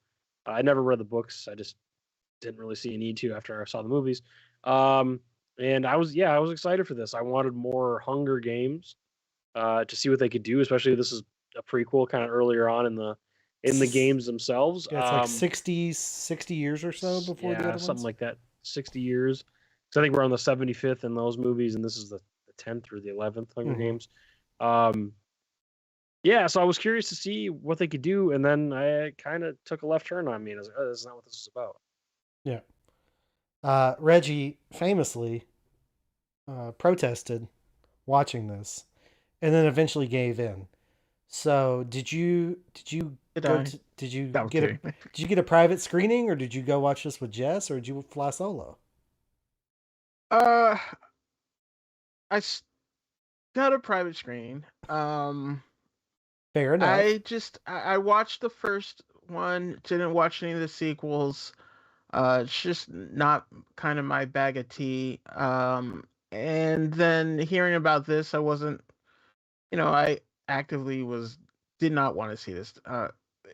I never read the books. I just didn't really see a need to after I saw the movies. And I was excited for this. I wanted more Hunger Games to see what they could do, especially this is a prequel kind of earlier on in the games themselves. Yeah, it's like 60 years or so before the other ones. Something like that, 60 years. So I think we're on the 75th in those movies, and this is the 10th or the 11th Hunger Games. So I was curious to see what they could do, and then I kind of took a left turn on me, and I was like, oh, this is not what this is about. Yeah. Reggie famously protested watching this, and then eventually gave in. So did you get a private screening, or did you go watch this with Jess, or did you fly solo? I got a private screening. Fair enough. I watched the first one, didn't watch any of the sequels. It's just not kind of my bag of tea. And then hearing about this, I wasn't, I actively did not want to see this.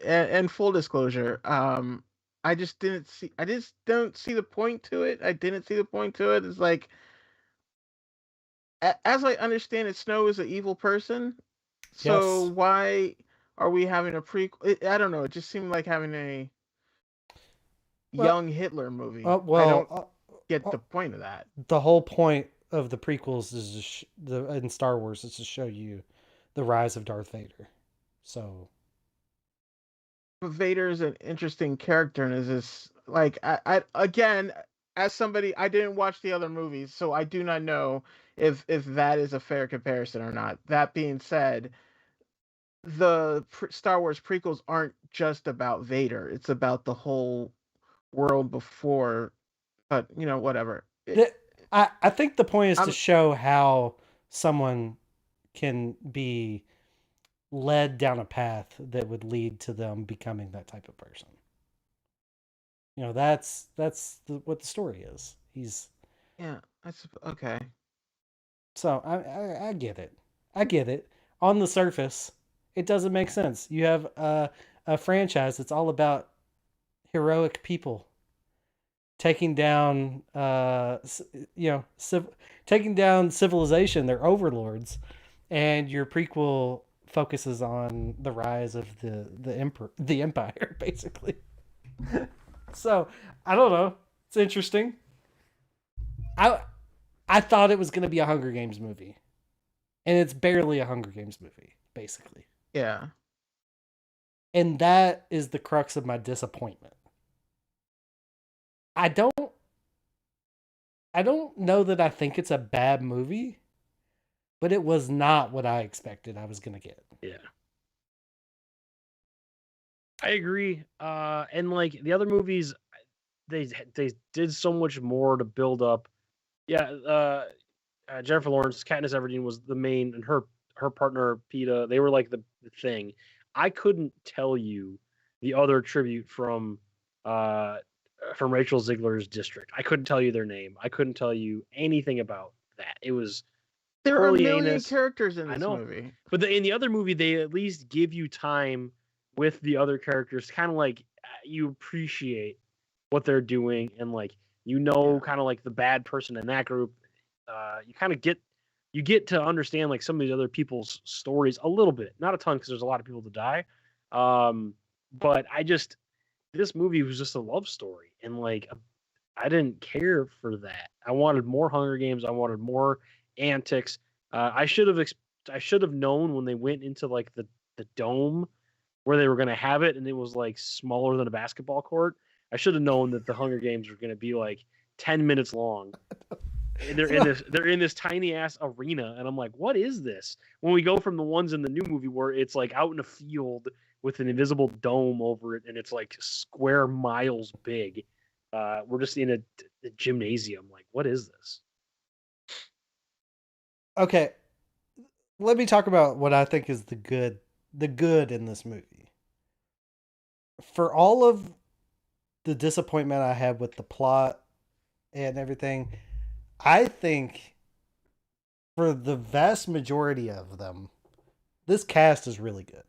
And full disclosure, I just don't see the point to it. I didn't see the point to it. It's like, as I understand it, Snow is an evil person. So why are we having a prequel? I don't know. It just seemed like having a young Hitler movie. I don't get the point of that. The whole point of the prequels is in Star Wars is to show you the rise of Darth Vader. So, but Vader is an interesting character, and is this like I again, as somebody, I didn't watch the other movies, so I do not know if that is a fair comparison or not. That being said, the Star Wars prequels aren't just about Vader; it's about the whole world before. But whatever. I think the point is to show how someone can be led down a path that would lead to them becoming that type of person. That's what the story is. That's okay. So I get it. I get it. On the surface, it doesn't make sense. You have a franchise that's all about heroic people taking down taking down civilization, their overlords, and your prequel focuses on the rise of the empire, basically. So I don't know, it's interesting. I thought it was going to be a Hunger Games movie, and it's barely a Hunger Games movie, basically. Yeah. And that is the crux of my disappointment. I don't know that I think it's a bad movie, but it was not what I expected I was going to get. Yeah. I agree. And like the other movies, they did so much more to build up. Yeah, Jennifer Lawrence, Katniss Everdeen was the main, and her partner Peta, they were like the thing. I couldn't tell you the other tribute from Rachel Ziegler's District. I couldn't tell you their name. I couldn't tell you anything about that. It was there are a million heinous. characters in this movie, but in the other movie, they at least give you time with the other characters, kind of like you appreciate what they're doing, and like kind of like the bad person in that group. You kind of get to understand like some of these other people's stories a little bit, not a ton because there's a lot of people to die. But this movie was just a love story, and like I didn't care for that. I wanted more Hunger Games. I wanted more antics. I should have known when they went into like the dome where they were going to have it, and it was like smaller than a basketball court. I should have known that the Hunger Games were going to be like 10 minutes long. And they're in this tiny ass arena, and I'm like, what is this? When we go from the ones in the new movie where it's like out in a field with an invisible dome over it, and it's like square miles big, we're just in a gymnasium. Like, what is this? Okay, let me talk about what I think is the good in this movie. For all of the disappointment I had with the plot and everything, I think for the vast majority of them, this cast is really good.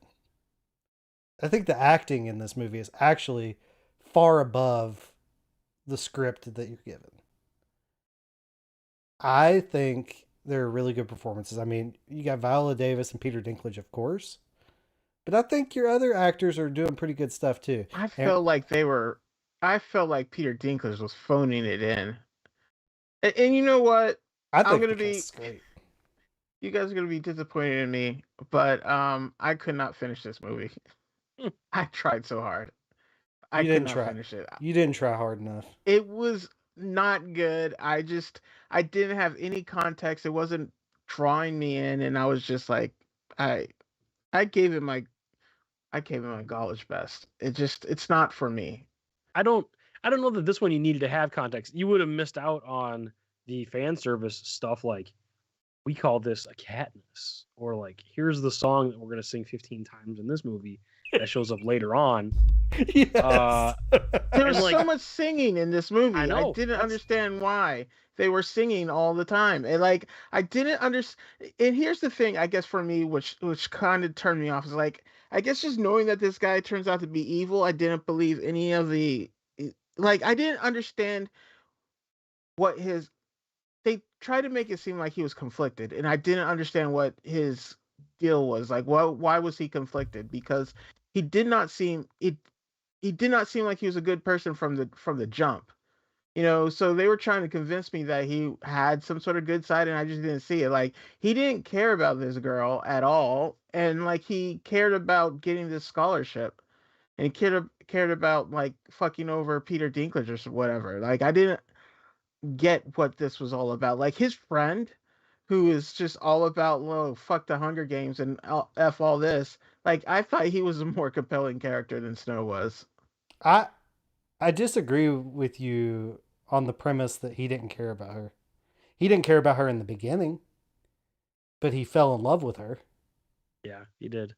I think the acting in this movie is actually far above the script that you're given. I think they're really good performances. I mean, you got Viola Davis and Peter Dinklage, of course. But I think your other actors are doing pretty good stuff too. I felt like Peter Dinklage was phoning it in. And you know what? I'm gonna be great. You guys are gonna be disappointed in me, but I could not finish this movie. I tried so hard. I could not finish it. You didn't try hard enough. It was not good. I didn't have any context. It wasn't drawing me in, and I was just like, I gave it my college best. It's not for me. I don't know that this one you needed to have context. You would have missed out on the fan service stuff, like we call this a Katniss, or like here's the song that we're gonna sing 15 times in this movie that shows up later on. Yes. There was so much singing in this movie. I didn't understand why they were singing all the time, and like I didn't understand. And here's the thing, I guess for me, which kind of turned me off, is like I guess just knowing that this guy turns out to be evil. I didn't believe any of the I didn't understand what his. They tried to make it seem like he was conflicted, and I didn't understand what his deal was. Like, why was he conflicted? Because he did not seem like he was a good person from the jump. You know, so they were trying to convince me that he had some sort of good side, and I just didn't see it. Like, he didn't care about this girl at all, and like he cared about getting this scholarship, and he cared about like fucking over Peter Dinklage or whatever. Like, I didn't get what this was all about. Like, his friend, who is just all about fuck the Hunger Games and F all this. Like, I thought he was a more compelling character than Snow was. I disagree with you on the premise that he didn't care about her. He didn't care about her in the beginning, but he fell in love with her. Yeah, he did.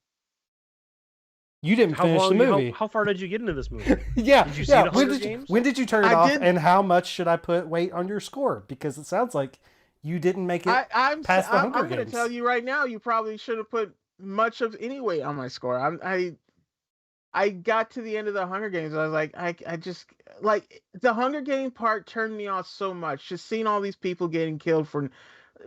You didn't finish the movie. How far did you get into this movie? Yeah. Did you see the Hunger Games? When did you turn it off? And how much should I put weight on your score? Because it sounds like you didn't make it past the Hunger Games. I'm going to tell you right now, you probably should have put much of any weight on my score. I got to the end of the Hunger Games. I was like, I just like the Hunger Game part turned me off so much. Just seeing all these people getting killed for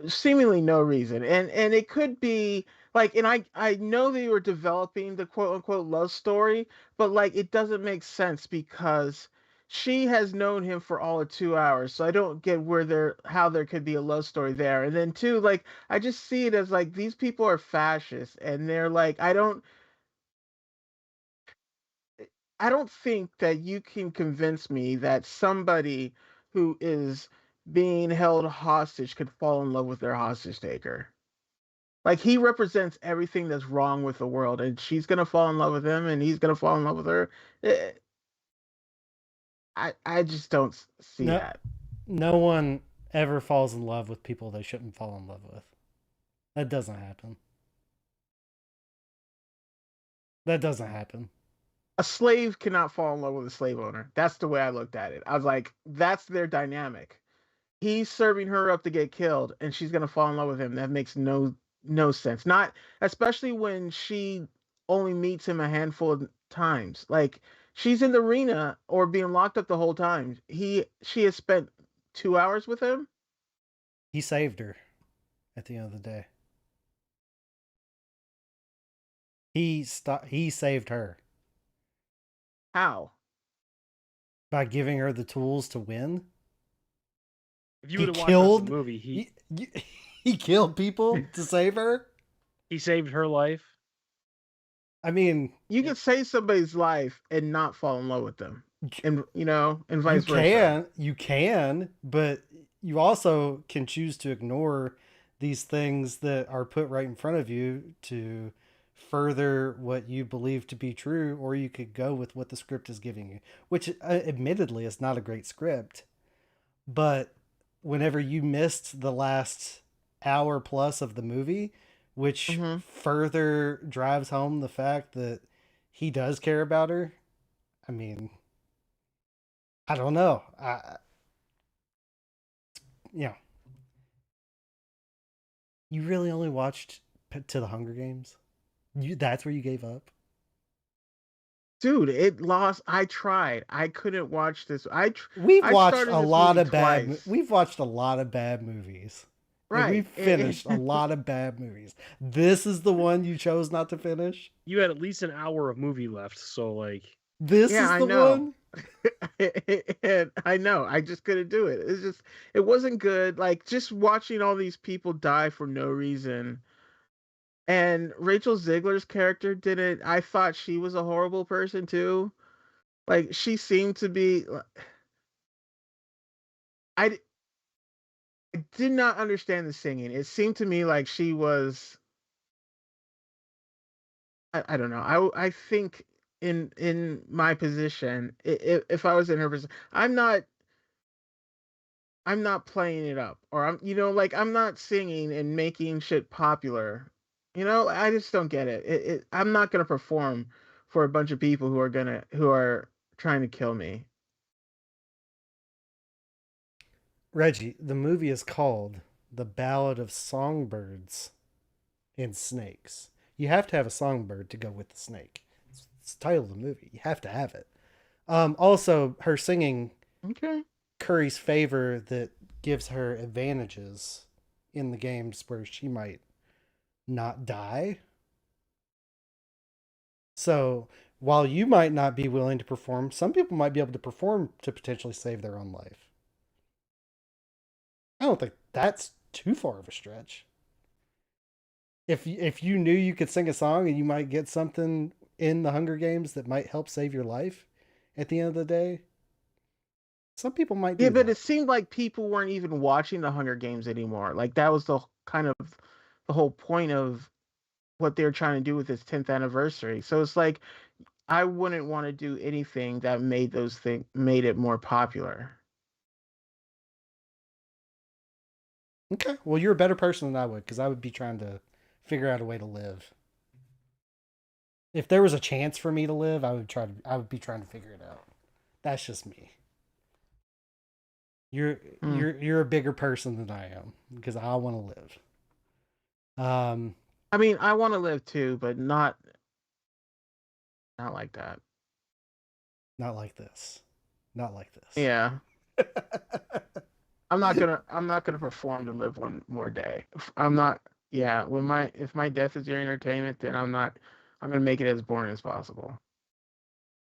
seemingly no reason, and it could be like, and I know they were developing the quote unquote love story, but like it doesn't make sense because she has known him for all of 2 hours, so I don't get how there could be a love story there. And then two, like I just see it as like these people are fascists, and they're like I don't think that you can convince me that somebody who is being held hostage could fall in love with their hostage taker. Like he represents everything that's wrong with the world, and she's gonna fall in love with him, and he's gonna fall in love with her. Eh, I just don't see No, that. no one ever falls in love with people they shouldn't fall in love with. That doesn't happen. That doesn't happen. A slave cannot fall in love with a slave owner. That's the way I looked at it. I was like, that's their dynamic. He's serving her up to get killed, and she's gonna fall in love with him. That makes no sense. Not especially when she only meets him a handful of times. Like she's in the arena or being locked up the whole time. She has spent 2 hours with him. He saved her at the end of the day. He saved her. How? By giving her the tools to win. If you would have watched the movie, he killed people to save her. He saved her life. I mean, you can save somebody's life and not fall in love with them, and and vice versa. You can, but you also can choose to ignore these things that are put right in front of you to further what you believe to be true, or you could go with what the script is giving you, which admittedly is not a great script. But whenever you missed the last hour plus of the movie, which further drives home the fact that he does care about her, I mean, I don't know. You really only watched to the Hunger Games? That's where you gave up? Dude, it lost. I tried. I couldn't watch this. We've watched a lot of bad movies. Right. We've finished a lot of bad movies. This is the one you chose not to finish? You had at least an hour of movie left, so like this is the one? And I know. I just couldn't do it. It wasn't good. Like just watching all these people die for no reason. And Rachel Zegler's character didn't. I thought she was a horrible person too. Like she seemed to be. I did not understand the singing. It seemed to me like she was. I don't know. I think in my position, if I was in her position, I'm not playing it up, or I'm not singing and making shit popular. I just don't get it. I'm not gonna perform for a bunch of people who are trying to kill me. Reggie, the movie is called The Ballad of Songbirds and Snakes. You have to have a songbird to go with the snake. It's the title of the movie. You have to have it. Also, her singing curries favor that gives her advantages in the games where she might not die. So while you might not be willing to perform, some people might be able to perform to potentially save their own life. I don't think that's too far of a stretch. If you knew you could sing a song and you might get something in the Hunger Games that might help save your life at the end of the day, some people might do but that. it seemed like people weren't even watching the Hunger Games anymore. Like that was the kind of the whole point of what they're trying to do with this 10th anniversary. So it's like I wouldn't want to do anything that made it more popular. Okay, well, you're a better person than I would, because I would be trying to figure out a way to live. If there was a chance for me to live, I would be trying to figure it out. That's just me. You're a bigger person than I am, because I want to live. I mean, I want to live too, but not like that. Not like this. Not like this. Yeah. I'm not gonna perform to live one more day. I'm not. Yeah. If my death is your entertainment, then I'm gonna make it as boring as possible.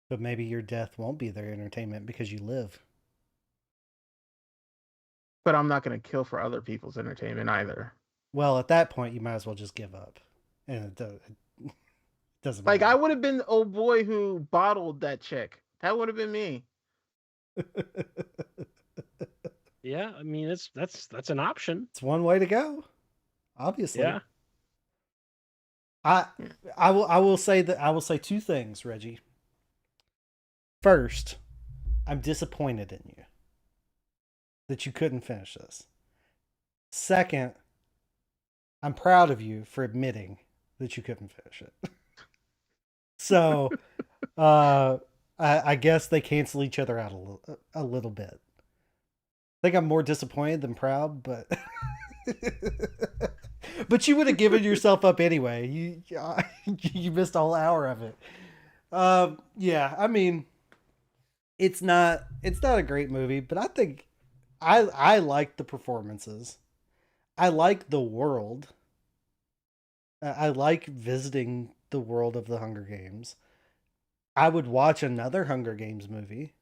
But maybe your death won't be their entertainment because you live. But I'm not going to kill for other people's entertainment either. Well, at that point, you might as well just give up. And it doesn't matter. Like, I would have been the old boy who bottled that chick. That would have been me. Yeah, I mean, that's an option. It's one way to go. Obviously. Yeah. I will say two things, Reggie. First, I'm disappointed in you that you couldn't finish this. Second, I'm proud of you for admitting that you couldn't finish it. So, I guess they cancel each other out a little bit. I think I'm more disappointed than proud, but but you would have given yourself up anyway. You missed a whole hour of it. Yeah, I mean, it's not a great movie, but I think I like the performances. I like the world. I like visiting the world of the Hunger Games. I would watch another Hunger Games movie.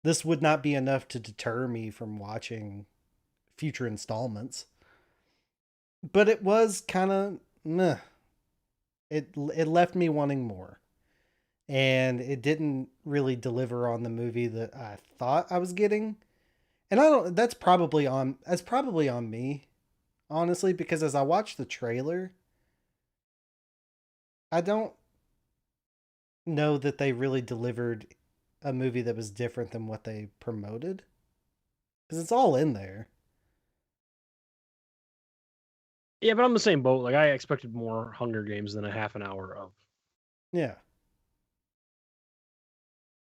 This would not be enough to deter me from watching future installments. But it was kind of meh. It left me wanting more. And it didn't really deliver on the movie that I thought I was getting. And that's probably on me, honestly, because as I watched the trailer, I don't know that they really delivered a movie that was different than what they promoted. Because it's all in there. Yeah, but I'm the same boat. Like, I expected more Hunger Games than a half an hour of. Yeah.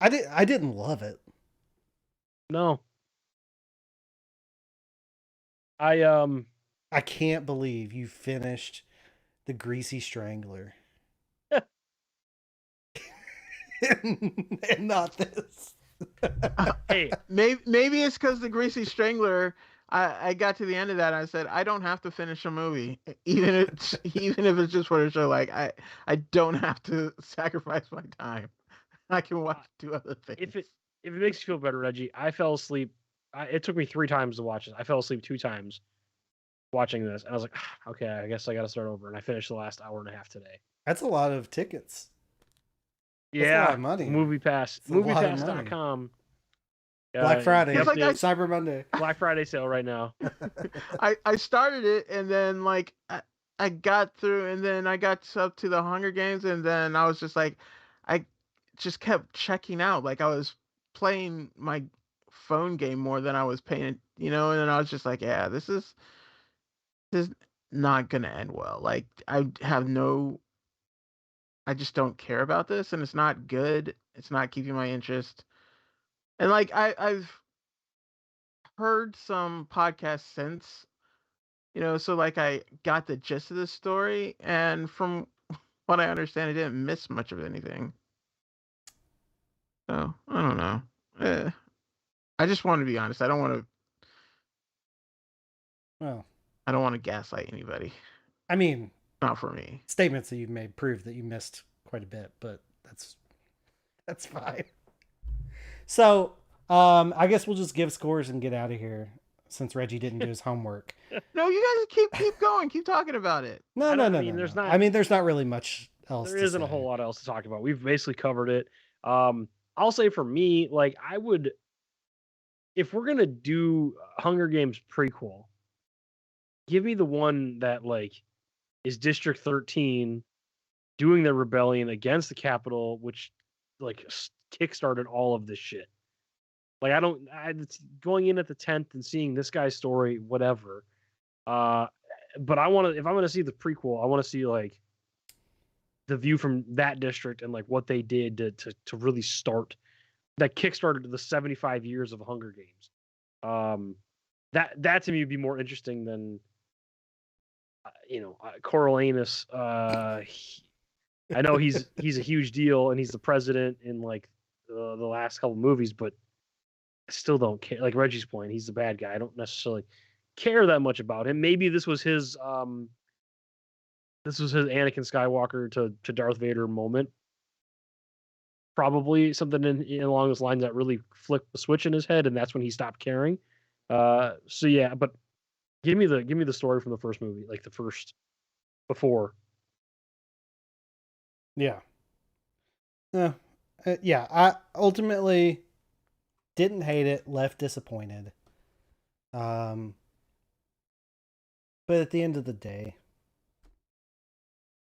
I didn't love it. No. I can't believe you finished The Greasy Strangler. and not this. Hey, maybe it's because The Greasy Strangler. I got to the end of that and I said I don't have to finish a movie, even if it's just for the show. Like I don't have to sacrifice my time. I can watch two other things. If it makes you feel better, Reggie, I fell asleep. It took me 3 times to watch it. I fell asleep 2 times watching this, and I was like, okay, I guess I got to start over. And I finished the last hour and a half today. That's a lot of tickets. That's a lot of money. Movie Pass. MoviePass.com. Black Friday, Cyber Monday, Black Friday sale right now. I started it and then like I got through and then I got up to the Hunger Games and then I was just like I just kept checking out. Like I was playing my phone game more than I was paying, and then I was just like, yeah, this is not gonna end well. Like I just don't care about this and it's not good. It's not keeping my interest. And like I've heard some podcasts since, so like I got the gist of the story, and from what I understand, I didn't miss much of anything. So I don't know. I just want to be honest. I don't want to. Well, I don't want to gaslight anybody. I mean, not for me. Statements that you've made prove that you missed quite a bit, but that's fine. So, I guess we'll just give scores and get out of here since Reggie didn't do his homework. No, you guys keep going, keep talking about it. No. There's not really much else. There isn't a whole lot else to talk about. We've basically covered it. I'll say for me, like I would, if we're gonna do Hunger Games prequel, give me the one that like is District 13 doing their rebellion against the Capitol, which like kickstarted all of this shit. Like it's going in at the 10th and seeing this guy's story, whatever. But if I'm gonna see the prequel, I want to see like the view from that district and like what they did to really start that kickstarted the 75 years of Hunger Games. That to me would be more interesting than Coriolanus. I know he's a huge deal and he's the president in like the last couple movies, but I still don't care. Like Reggie's point, he's the bad guy. I don't necessarily care that much about him. Maybe this was his Anakin Skywalker to Darth Vader moment. probably something along those lines that really flipped the switch in his head, and that's when he stopped caring. So yeah, but give me the story from the first movie, like the first before. Yeah. Yeah. I ultimately didn't hate it. Left disappointed. But at the end of the day,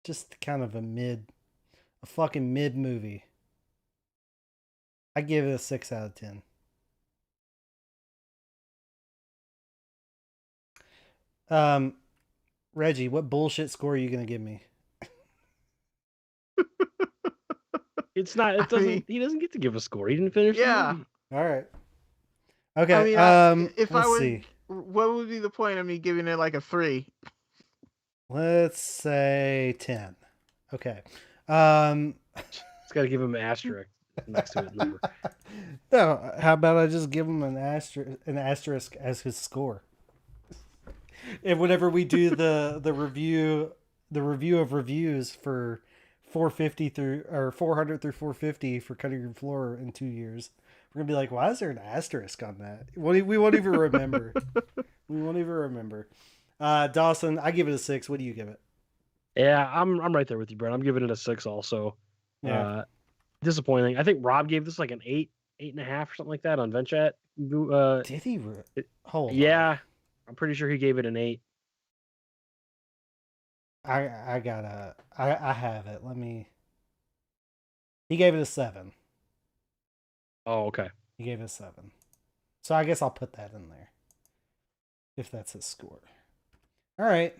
just kind of a fucking mid movie. I give it a 6 out of 10. Reggie, what bullshit score are you gonna give me? It's not. It doesn't. He doesn't get to give a score. He didn't finish the movie. All right. Okay. I mean, if let's I would, see. what would be the point of me giving it like a 3? Let's say 10. Okay. It's got to give him an asterisk next to his number. No, how about I just give him an asterisk as his score? And whenever we do the review of reviews for 400 through 450 for Cutting Room Floor in 2 years, we're gonna be like, why is there an asterisk on that? We won't even remember. We won't even remember. Dawson, I give it a 6. What do you give it? Yeah, I'm right there with you, Brent. I'm giving it a 6 also. Yeah. Disappointing. I think Rob gave this like an 8.5 or something like that on VentChat. Did he? Hold on. Yeah, I'm pretty sure he gave it an 8. I have it. He gave it a 7. Oh, okay. He gave it a 7. So I guess I'll put that in there. If that's his score. All right.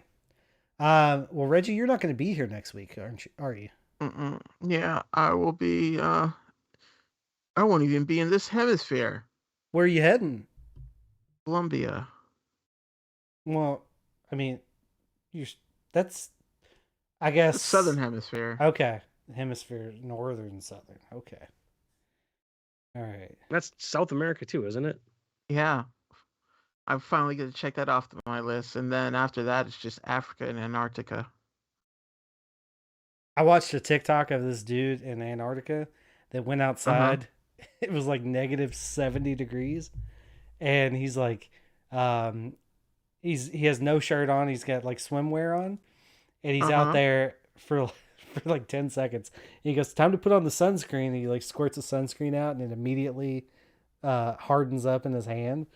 Well, Reggie, you're not going to be here next week, are you? Yeah, I will be. I won't even be in this hemisphere. Where are you heading? Colombia. Well, I mean, that's, I guess, the southern hemisphere. Okay, hemisphere, northern, southern. Okay. All right. That's South America too, isn't it? Yeah. I finally get to check that off my list, and then after that, it's just Africa and Antarctica. I watched a TikTok of this dude in Antarctica that went outside. It was like negative 70 degrees, and he's like, he has no shirt on. He's got like swimwear on, and he's out there for like 10 seconds. And he goes, "Time to put on the sunscreen." And he like squirts the sunscreen out, and it immediately hardens up in his hand.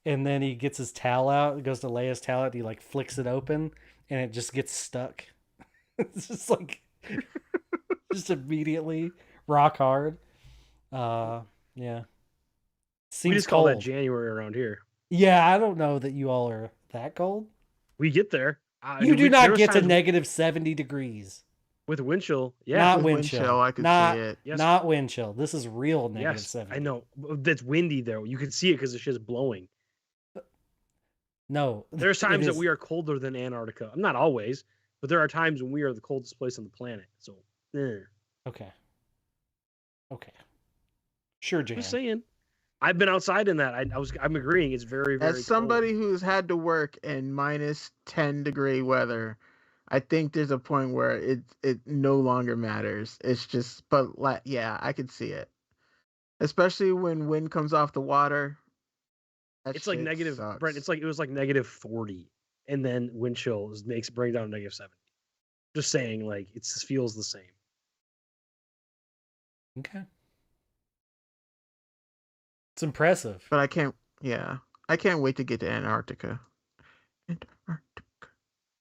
And then he gets his towel out, goes to lay his towel out, he like flicks it open, and it just gets stuck. It's just like, just immediately rock hard. Yeah. Seems we just cold. call that January around here. Yeah, I don't know that you all are that cold. We get there. You do not get to negative 70 degrees. With wind chill, yeah. Not wind chill. I can see it. Yes. Not wind chill. This is real negative 70. I know. That's windy though. You can see it because the shit's blowing. No. There's times that we are colder than Antarctica. Not always, but there are times when we are the coldest place on the planet. So, Okay. Sure, Jan. Just saying. I've been outside in that. I'm agreeing. It's very, very As somebody cold. who's had to work in minus 10 degree weather, I think there's a point where it no longer matters. It's just, but yeah, I could see it. Especially when wind comes off the water. It's like negative, sucks. Brent. It was like negative 40, and then wind chill bring down to negative 70. Just saying, like it feels the same. Okay. It's impressive. But I can't wait to get to Antarctica.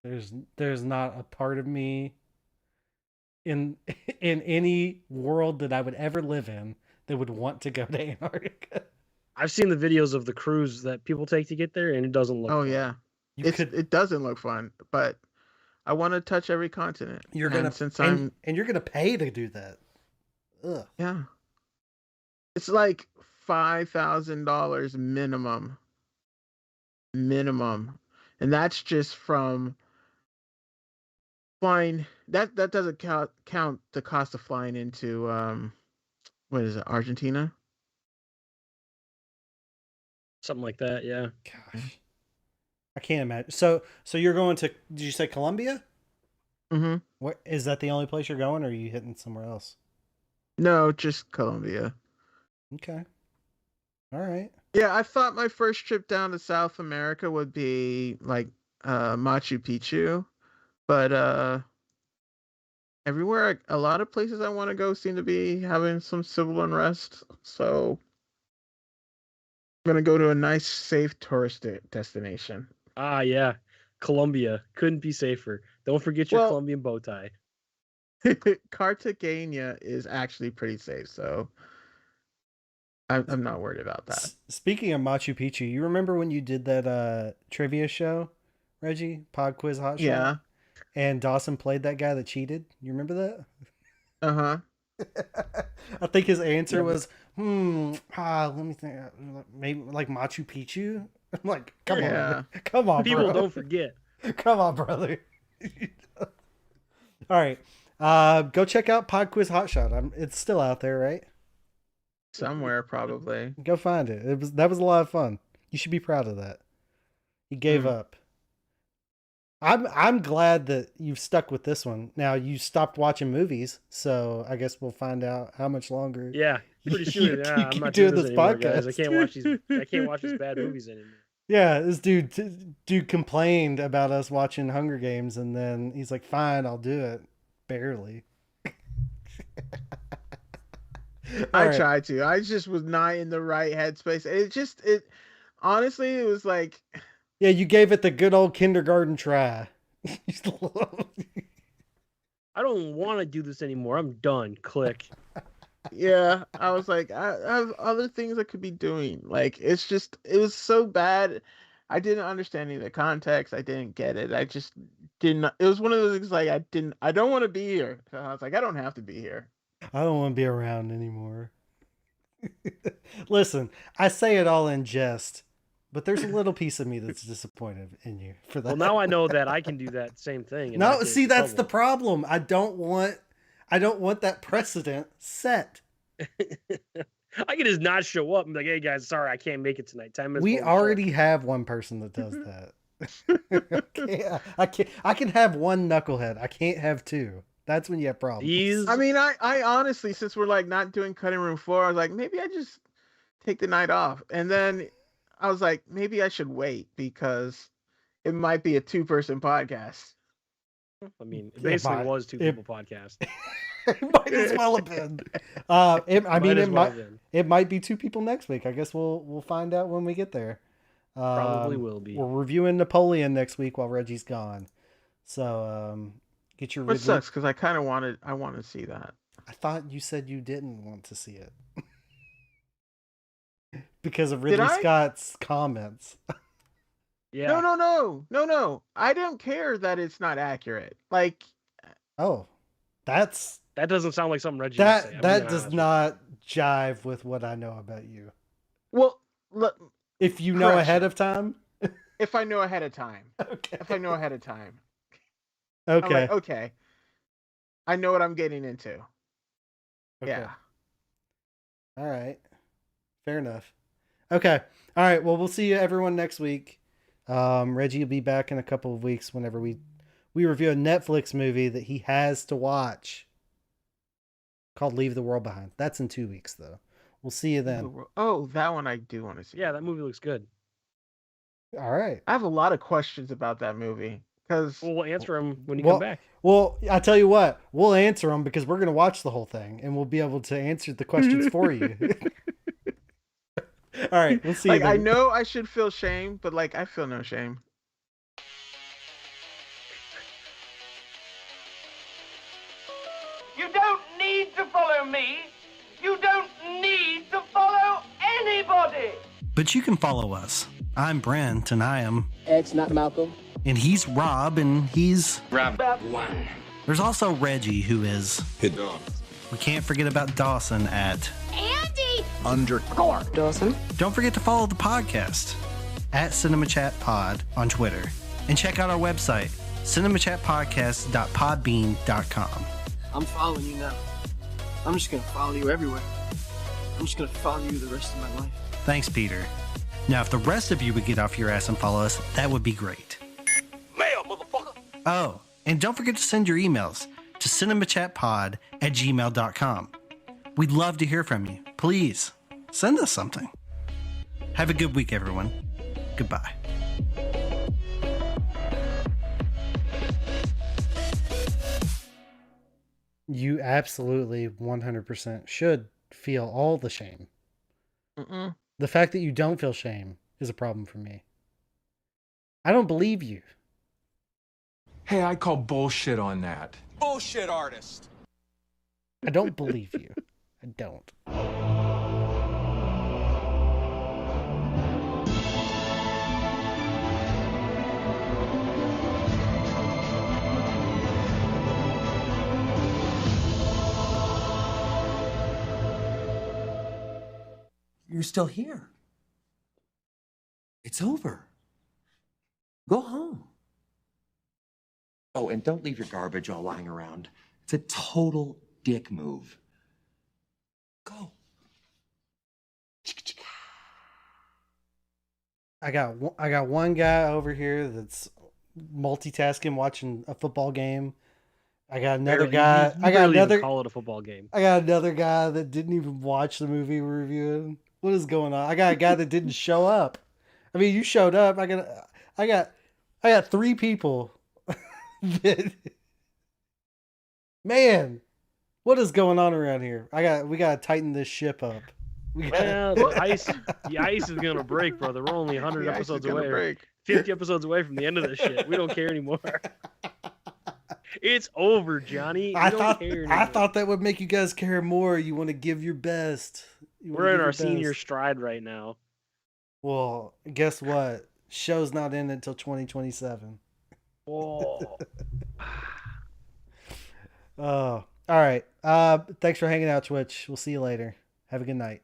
There's not a part of me in any world that I would ever live in that would want to go to Antarctica. I've seen the videos of the cruise that people take to get there, and it doesn't look. Oh fun. yeah, it doesn't look fun, but I want to touch every continent. You're gonna and you're gonna pay to do that. Ugh. Yeah, it's like $5,000 minimum, and that's just from flying. That doesn't count the cost of flying into what is it, Argentina? Something like that, yeah. Gosh, I can't imagine. So you're going to? Did you say Colombia? Mm-hmm. What is that? The only place you're going, or are you hitting somewhere else? No, just Colombia. Okay. All right. Yeah, I thought my first trip down to South America would be like Machu Picchu, but everywhere, a lot of places I want to go seem to be having some civil unrest. So I'm gonna go to a nice, safe tourist destination. Ah, yeah, Colombia couldn't be safer. Don't forget your Colombian bow tie. Cartagena is actually pretty safe, so I'm not worried about that. Speaking of Machu Picchu, you remember when you did that trivia show, Reggie? Pod Quiz Hot Shot? Yeah. And Dawson played that guy that cheated. You remember that? Uh-huh. I think his answer was, let me think. Maybe like Machu Picchu? I'm like, come on. Come on, People bro. don't forget. Come on, brother. All right. Go check out Pod Quiz Hot Shot. It's still out there, right? Somewhere, probably. Go find it. That was a lot of fun. You should be proud of that. You gave up. I'm glad that you've stuck with this one. Now you stopped watching movies, so I guess we'll find out how much longer. Yeah, pretty sure. I'm not doing doing this anymore, podcast. guys. I can't watch these bad movies anymore. Yeah, this dude complained about us watching Hunger Games, and then he's like, "Fine, I'll do it." Barely. I tried to. I just was not in the right headspace. It honestly, it was like, yeah, you gave it the good old kindergarten try. I don't want to do this anymore. I'm done. Click. Yeah, I was like, I have other things I could be doing. Like, it was so bad. I didn't understand any of the context. I didn't get it. I just didn't. It was one of those things like I don't want to be here. So I was like, I don't have to be here. I don't want to be around anymore. Listen, I say it all in jest, but there's a little piece of me that's disappointed in you for that. Well, now I know that I can do that same thing. and No, not get see, in that's the trouble. problem. I don't want that precedent set. I can just not show up and be like, "Hey guys, sorry, I can't make it tonight." 10 minutes. We before the already have one person that does that. I can have one knucklehead. I can't have two. That's when you have problems. I mean, I honestly, since we're like not doing cutting room floor, I was like, maybe I just take the night off. And then I was like, maybe I should wait because it might be a 2-person podcast. I mean, it basically was two people podcast. It might as well have been. It might be 2 people next week. I guess we'll find out when we get there. Probably will be. We're reviewing Napoleon next week while Reggie's gone. So get your. Which sucks because I kind of wanted to see that. I thought you said you didn't want to see it because of Ridley Scott's comments. Yeah. No. I don't care that it's not accurate. Like, that doesn't sound like something Reggie would say. That does not jive with what I know about you. Well, look, if you know ahead of time. If I know ahead of time. Okay. If I know ahead of time. Okay. Like, okay. I know what I'm getting into. Okay. Yeah. All right. Fair enough. Okay. All right. Well, we'll see you everyone next week. Reggie will be back in a couple of weeks whenever we review a Netflix movie that he has to watch called Leave the World Behind. That's in 2 weeks, though. We'll see you then. Oh, that one I do want to see. Yeah, that movie looks good. All right. I have a lot of questions about that movie because we'll answer them when you come back. Well, I tell you what, we'll answer them because we're going to watch the whole thing and we'll be able to answer the questions for you. All right, we'll see you then. I know I should feel shame, but I feel no shame. You don't need to follow me. You don't need to follow anybody. But you can follow us. I'm Brent, and I am Ed's not Malcolm. And he's Rob, and he's Rob 1. There's also Reggie, who is Hit on. We can't forget about Dawson at Andy! Underscore Dawson. Don't forget to follow the podcast at Cinema Chat Pod on Twitter. And check out our website, cinemachatpodcast.podbean.com. I'm following you now. I'm just going to follow you everywhere. I'm just going to follow you the rest of my life. Thanks, Peter. Now, if the rest of you would get off your ass and follow us, that would be great. Mail, motherfucker. Oh, and don't forget to send your emails to cinemachatpod@gmail.com. We'd love to hear from you. Please send us something. Have a good week, everyone. Goodbye. You absolutely 100% should feel all the shame. The fact that you don't feel shame is a problem for me. I don't believe you. Hey, I call bullshit on that. Bullshit artist. I don't believe you. I don't. You're still here. It's over. Go home. Oh, and don't leave your garbage all lying around. It's a total dick move. Go. I got one guy over here that's multitasking, watching a football game. I got another guy. I got another. Call it a football game. I got another guy that didn't even watch the movie we're reviewing. What is going on? I got a guy that didn't show up. I mean, you showed up. I got 3 people. Man, what is going on around here? We gotta tighten this ship up. Well, the ice is gonna break, brother. We're only 100 episodes away. 50 episodes away from the end of this shit. We don't care anymore. It's over, Johnny. I thought that would make you guys care more. You want to give your best. We're in our senior stride right now. Well, guess what? Show's not in until 2027. Whoa. Oh, all right. Thanks for hanging out, Twitch. We'll see you later. Have a good night.